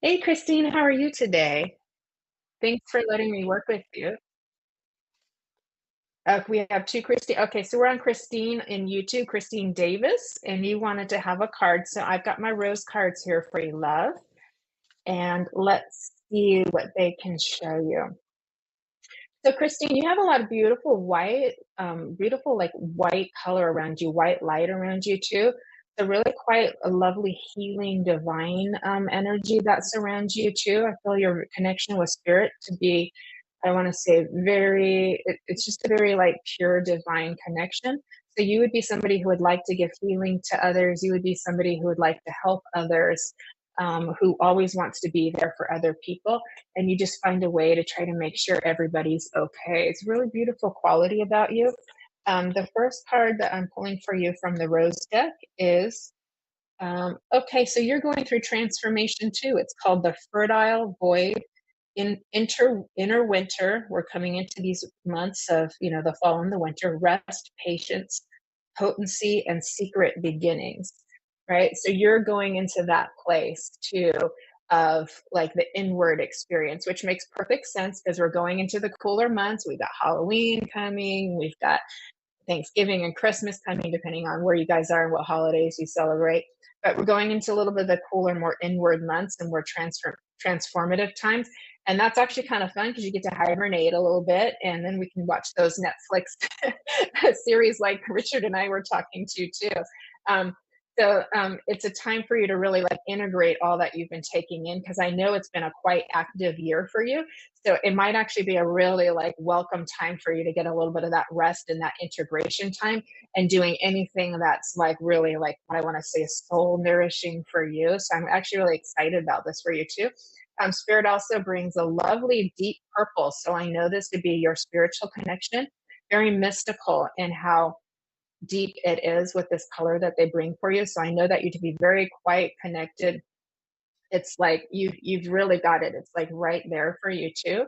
[SPEAKER 1] Hey, Christine, how are you today? Thanks for letting me work with you. We have two Christine. Okay, so we're on Christine in YouTube, Christine Davis, and you wanted to have a card. So I've got my rose cards here for you, love. And let's see what they can show you. So Christine, you have a lot of beautiful white, beautiful like white color around you, white light around you too. So really quite a lovely healing divine energy that surrounds you too. I feel your connection with spirit to be, I want to say very, it's just a very like pure divine connection. So you would be somebody who would like to give healing to others. You would be somebody who would like to help others, who always wants to be there for other people. And you just find a way to try to make sure everybody's okay. It's a really beautiful quality about you. The first card that I'm pulling for you from the rose deck is, okay, so you're going through transformation too. It's called the fertile void in inner winter. We're coming into these months of, the fall and the winter, rest, patience, potency, and secret beginnings, right? So you're going into that place too of like the inward experience, which makes perfect sense because we're going into the cooler months. We've got Halloween coming, we've got Thanksgiving and Christmas coming, depending on where you guys are and what holidays you celebrate. But we're going into a little bit of the cooler, more inward months and more transformative times. And that's actually kind of fun because you get to hibernate a little bit, and then we can watch those Netflix series like Richard and I were talking to too. It's a time for you to really like integrate all that you've been taking in, because I know it's been a quite active year for you. So it might actually be a really like welcome time for you to get a little bit of that rest and that integration time and doing anything that's like really like what I want to say is soul nourishing for you. So I'm actually really excited about this for you too. Spirit also brings a lovely deep purple. So I know this to be your spiritual connection, very mystical in how deep it is with this color that they bring for you. So I know that you to be very quite connected. It's like you've really got it. It's like right there for you too.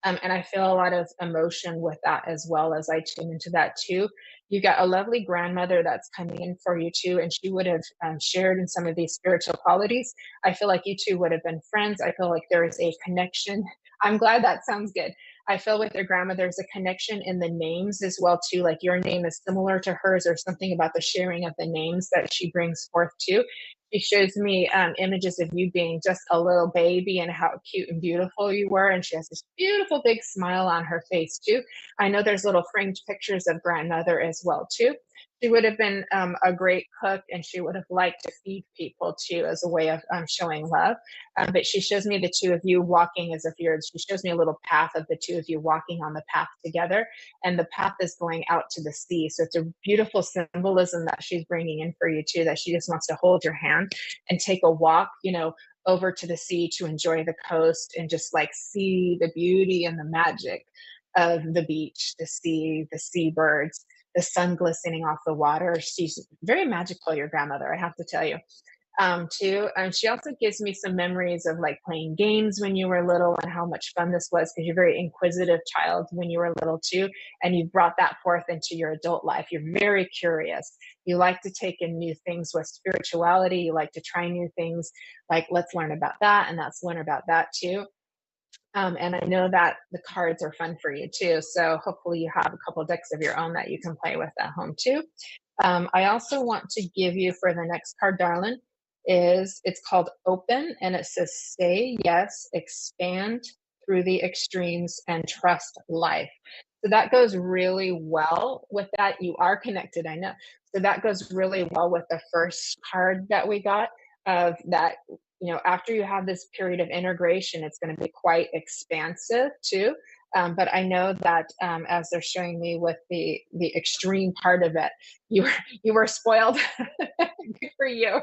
[SPEAKER 1] And I feel a lot of emotion with that as well as I tune into that too. You got a lovely grandmother that's coming in for you too, and she would have shared in some of these spiritual qualities. I feel like you two would have been friends. I feel like there is a connection. I'm glad that sounds good. I feel with your grandma, there's a connection in the names as well too. Like your name is similar to hers, or something about the sharing of the names that she brings forth too. She shows me images of you being just a little baby and how cute and beautiful you were. And she has this beautiful big smile on her face too. I know there's little framed pictures of grandmother as well too. She would have been a great cook, and she would have liked to feed people too as a way of showing love. But she shows me the two of you walking as if she shows me a little path of the two of you walking on the path together. And the path is going out to the sea. So it's a beautiful symbolism that she's bringing in for you too, that she just wants to hold your hand and take a walk, over to the sea to enjoy the coast and just like see the beauty and the magic of the beach, the sea, the seabirds, the sun glistening off the water. She's very magical, your grandmother, I have to tell you. too. And she also gives me some memories of like playing games when you were little and how much fun this was, because you're a very inquisitive child when you were little too. And you brought that forth into your adult life. You're very curious. You like to take in new things with spirituality. You like to try new things, like let's learn about that and let's learn about that too. And I know that the cards are fun for you too. So hopefully you have a couple decks of your own that you can play with at home too. I also want to give you for the next card, darling, it's called Open, and it says say yes, expand through the extremes, and trust life. So that goes really well with that. You are connected, I know. So that goes really well with the first card that we got of that. After you have this period of integration, it's going to be quite expansive too. But I know that as they're showing me with the extreme part of it, you were spoiled. Good for you.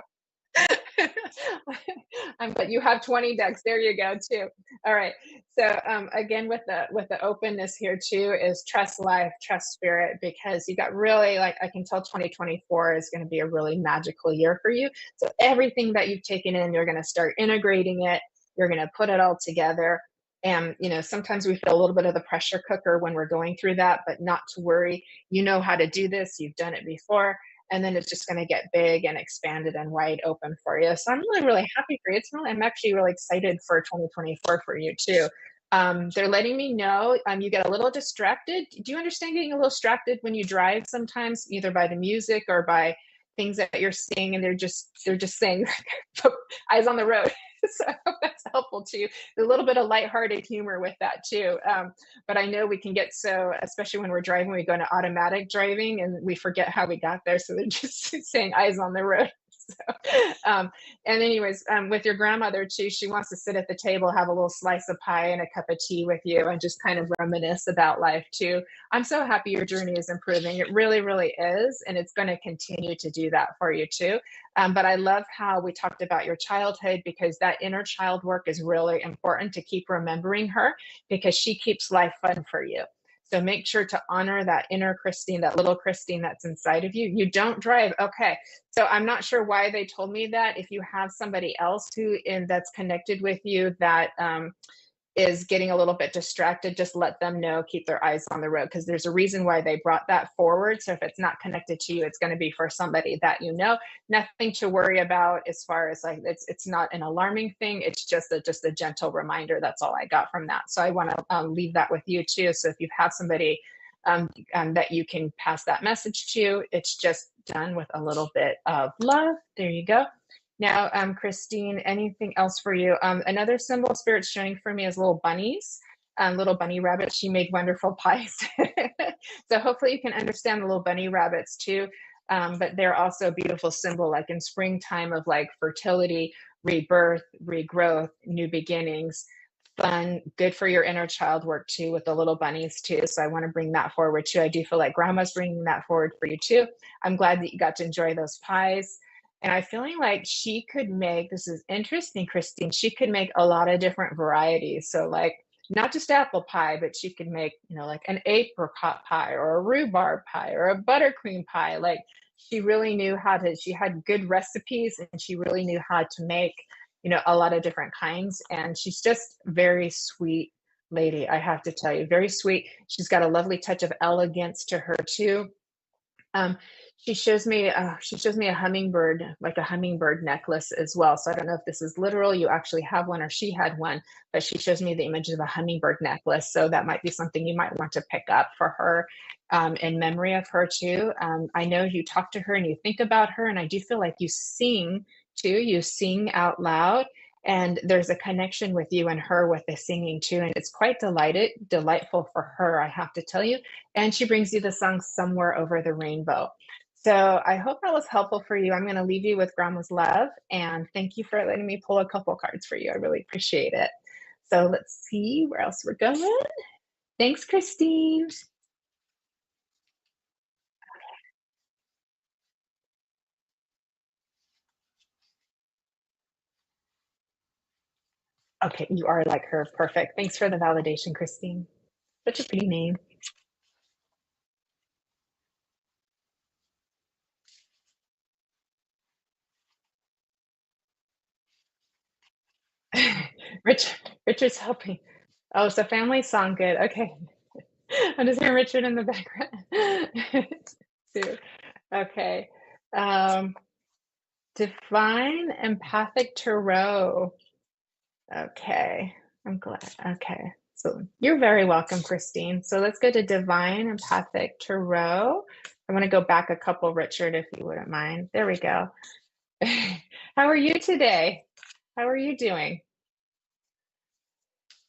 [SPEAKER 1] But you have 20 decks. There you go too. All right. So again, with the openness here too, is trust life, trust spirit, because you got really, like, I can tell 2024 is going to be a really magical year for you. So everything that you've taken in, you're going to start integrating it. You're going to put it all together. And sometimes we feel a little bit of the pressure cooker when we're going through that, but not to worry. You know how to do this. You've done it before. And then it's just going to get big and expanded and wide open for you. So I'm really, really happy for you. I'm actually really excited for 2024 for you too. They're letting me know you get a little distracted. Do you understand getting a little distracted when you drive sometimes, either by the music or by things that you're seeing, and they're just saying eyes on the road. So I hope that's helpful to you. A little bit of lighthearted humor with that too. But I know we can get so, especially when we're driving, we go into automatic driving and we forget how we got there. So they're just saying eyes on the road. So, and anyways, with your grandmother too, she wants to sit at the table, have a little slice of pie and a cup of tea with you, and just kind of reminisce about life too. I'm so happy your journey is improving. It really, really is. And it's going to continue to do that for you too. But I love how we talked about your childhood, because that inner child work is really important to keep remembering her, because she keeps life fun for you. So make sure to honor that inner Christine, that little Christine that's inside of you. You don't drive. Okay. So I'm not sure why they told me that. If you have somebody else that's connected with you that is getting a little bit distracted, just let them know, keep their eyes on the road, because there's a reason why they brought that forward. So if it's not connected to you, it's going to be for somebody that nothing to worry about as far as like, it's not an alarming thing. It's just a gentle reminder. That's all I got from that. So I want to leave that with you too. So if you have somebody that you can pass that message to, it's just done with a little bit of love. There you go. Now, Christine, anything else for you? Another symbol Spirit's showing for me is little bunnies, little bunny rabbits. She made wonderful pies. So hopefully you can understand the little bunny rabbits too. But they're also a beautiful symbol, like in springtime, of like fertility, rebirth, regrowth, new beginnings, fun, good for your inner child work too, with the little bunnies too. So I want to bring that forward too. I do feel like grandma's bringing that forward for you too. I'm glad that you got to enjoy those pies. And I'm feeling like she could make, this is interesting, Christine, she could make a lot of different varieties. So like not just apple pie, but she could make, like an apricot pie or a rhubarb pie or a buttercream pie. Like she really knew she had good recipes, and she really knew how to make, a lot of different kinds. And she's just very sweet lady, I have to tell you, very sweet. She's got a lovely touch of elegance to her too. She shows me a hummingbird, like a hummingbird necklace as well. So I don't know if this is literal, you actually have one, or she had one, but she shows me the image of a hummingbird necklace. So that might be something you might want to pick up for her, in memory of her too. I know you talk to her and you think about her, and I do feel like you sing too. You sing out loud, and there's a connection with you and her with the singing too. And it's quite delightful for her, I have to tell you. And she brings you the song Somewhere Over the Rainbow. So I hope that was helpful for you. I'm going to leave you with Grandma's love, and thank you for letting me pull a couple cards for you. I really appreciate it. So let's see where else we're going. Thanks, Christine. Okay, you are like her. Perfect. Thanks for the validation, Christine. Such a pretty name. Richard's helping. Oh, so family song, good. Okay. I'm just hearing Richard in the background. Too. Okay. Um, Divine Empathic Tarot. Okay. I'm glad. Okay. So you're very welcome, Christine. So let's go to Divine Empathic Tarot. I want to go back a couple, Richard, if you wouldn't mind. There we go. How are you today? How are you doing?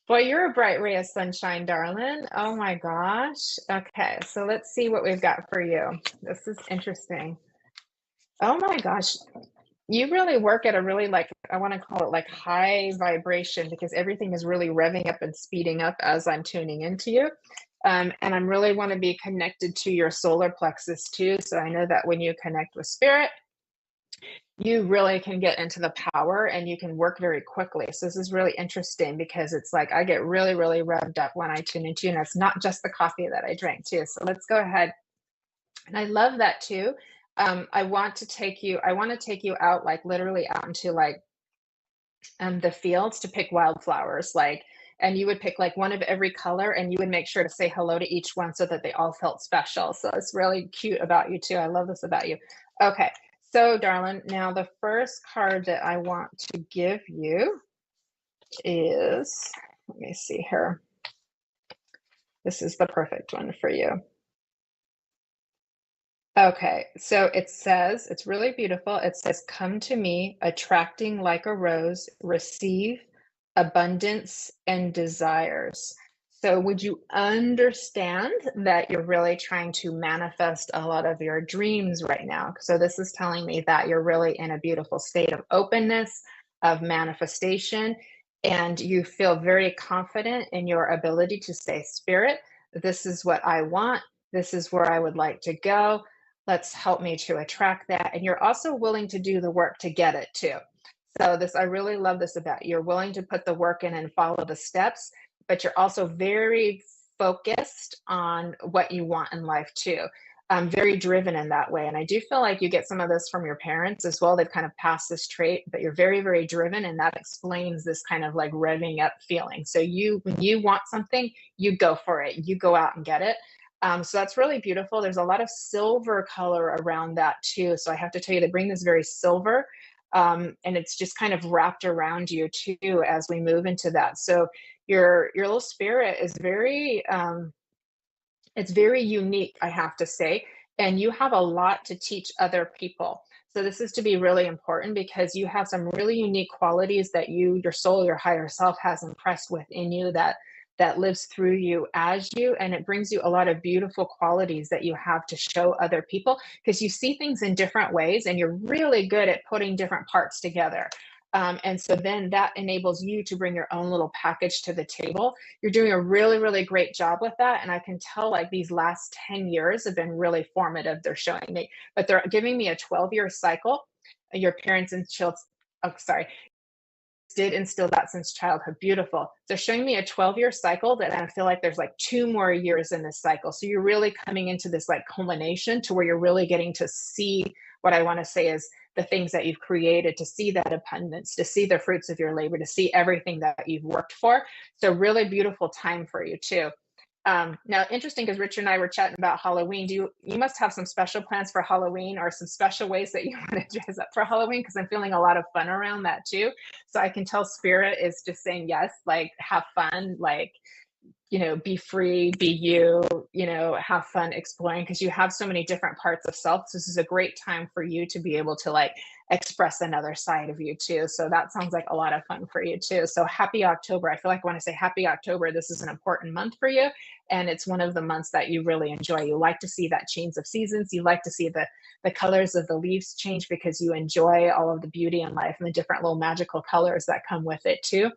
[SPEAKER 1] Boy, you're a bright ray of sunshine, darling. Oh my gosh. Okay, so let's see what we've got for you. This is interesting. Oh my gosh. You really work at a really, like, I want to call it like high vibration, because everything is really revving up and speeding up as I'm tuning into you. And I really want to be connected to your solar plexus too. So I know that when you connect with spirit, you really can get into the power and you can work very quickly. So this is really interesting, because it's like I get really, really revved up when I tune into you, and it's not just the coffee that I drank too. So let's go ahead. And I love that too. I want to take you out, like literally out into like the fields to pick wildflowers, like, and you would pick like one of every color, and you would make sure to say hello to each one so that they all felt special. So it's really cute about you too. I love this about you. Okay, so darling, now the first card that I want to give you is, let me see here. This is the perfect one for you. Okay, so it says, it's really beautiful. It says, "Come to me, attracting like a rose, receive abundance and desires." So would you understand that you're really trying to manifest a lot of your dreams right now? So this is telling me that you're really in a beautiful state of openness, of manifestation, and you feel very confident in your ability to say, "Spirit, this is what I want. This is where I would like to go. Let's help me to attract that." And you're also willing to do the work to get it too. So this, I really love this about you. You're willing to put the work in and follow the steps, but you're also very focused on what you want in life too. Very driven in that way. And I do feel like you get some of this from your parents as well. They've kind of passed this trait, but you're very, very driven. And that explains this kind of like revving up feeling. So when you want something, you go for it. You go out and get it. So that's really beautiful. There's a lot of silver color around that too. So I have to tell you, they bring this very silver, and it's just kind of wrapped around you too as we move into that. So your little spirit is very, it's very unique, I have to say, and you have a lot to teach other people. So this is to be really important, because you have some really unique qualities that your soul, your higher self has impressed within you, that lives through you as you, and it brings you a lot of beautiful qualities that you have to show other people, because you see things in different ways and you're really good at putting different parts together. And so then that enables you to bring your own little package to the table. You're doing a really, really great job with that. And I can tell like these last 10 years have been really formative, they're showing me, but they're giving me a 12-year cycle. Your parents and children, oh, sorry, did instill that since childhood. Beautiful. They're showing me a 12-year cycle that I feel like there's like 2 more years in this cycle. So you're really coming into this like culmination to where you're really getting to see what I want to say is the things that you've created, to see that abundance, to see the fruits of your labor, to see everything that you've worked for. So really beautiful time for you too. Now, interesting, because Richard and I were chatting about Halloween. You must have some special plans for Halloween, or some special ways that you want to dress up for Halloween? Because I'm feeling a lot of fun around that too. So I can tell Spirit is just saying yes, like have fun, like, be free, be you, have fun exploring, because you have so many different parts of self. So this is a great time for you to be able to like express another side of you too. So that sounds like a lot of fun for you too. So happy October. I feel like when I say happy October, this is an important month for you. And it's one of the months that you really enjoy. You like to see that change of seasons. You like to see the colors of the leaves change, because you enjoy all of the beauty in life and the different little magical colors that come with it too.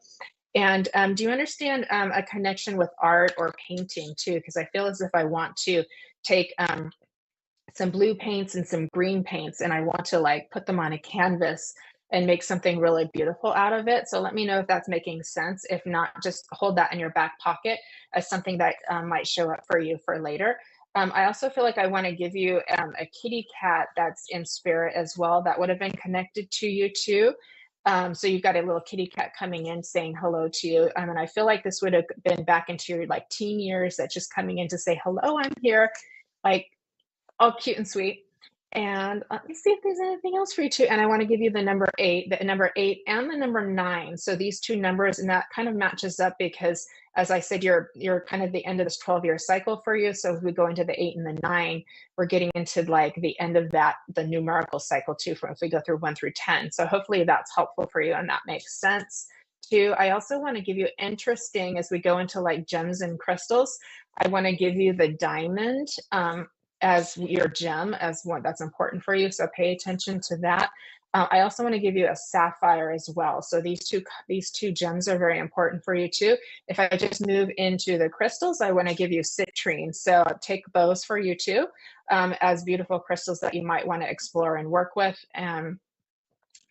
[SPEAKER 1] And do you understand a connection with art or painting too? Because I feel as if I want to take some blue paints and some green paints, and I want to like put them on a canvas and make something really beautiful out of it. So let me know if that's making sense. If not, just hold that in your back pocket as something that might show up for you for later. I also feel like I want to give you a kitty cat that's in spirit as well, that would have been connected to you too. So you've got a little kitty cat coming in saying hello to you. And I feel like this would have been back into your like teen years, that just coming in to say, hello, I'm here, like all cute and sweet. And let me see if there's anything else for you too. And I want to give you the number 8 and the number 9. So these two numbers, and that kind of matches up because, as I said, you're kind of the end of this 12-year cycle for you. So if we go into the 8 and the 9, we're getting into like the end of that, the numerical cycle too, from if we go through 1 through 10. So hopefully that's helpful for you and that makes sense too. I also want to give you interesting, as we go into like gems and crystals, I want to give you the diamond as your gem, as one that's important for you. So pay attention to that. I also want to give you a sapphire as well. So these two gems are very important for you too. If I just move into the crystals, I want to give you citrine. So take those for you too, as beautiful crystals that you might want to explore and work with.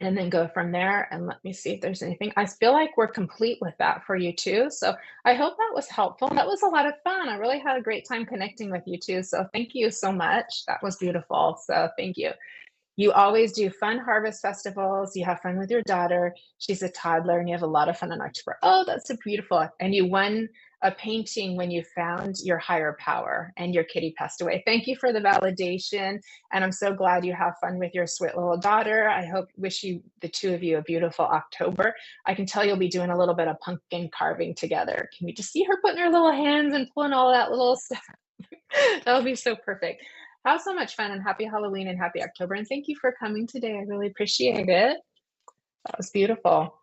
[SPEAKER 1] And then go from there. And let me see if there's anything. I feel like we're complete with that for you too. So I hope that was helpful. That was a lot of fun. I really had a great time connecting with you too. So thank you so much. That was beautiful. So thank you. You always do fun harvest festivals. You have fun with your daughter. She's a toddler and you have a lot of fun in October. Oh, that's so beautiful. And you won a painting when you found your higher power and your kitty passed away. Thank you for the validation. And I'm so glad you have fun with your sweet little daughter. I wish you, the two of you, a beautiful October. I can tell you'll be doing a little bit of pumpkin carving together. Can you just see her putting her little hands and pulling all that little stuff? That'll be so perfect. Have so much fun and happy Halloween and happy October. And thank you for coming today. I really appreciate it. That was beautiful.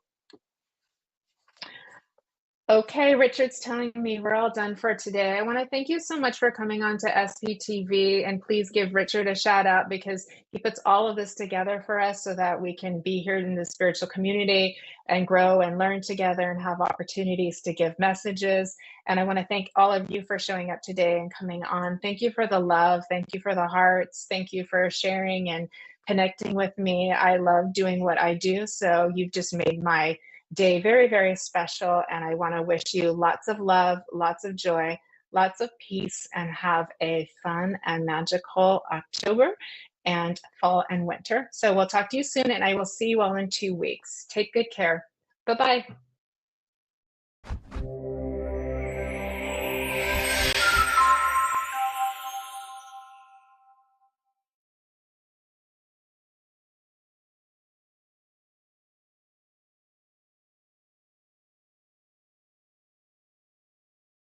[SPEAKER 1] Okay, Richard's telling me we're all done for today. I want to thank you so much for coming on to SPTV, and please give Richard a shout out because he puts all of this together for us so that we can be here in the spiritual community and grow and learn together and have opportunities to give messages. And I want to thank all of you for showing up today and coming on. Thank you for the love. Thank you for the hearts. Thank you for sharing and connecting with me. I love doing what I do. So you've just made my day very, very special. And I want to wish you lots of love, lots of joy, lots of peace, and have a fun and magical October and fall and winter. So we'll talk to you soon, and I will see you all in 2 weeks. Take good care. Bye-bye.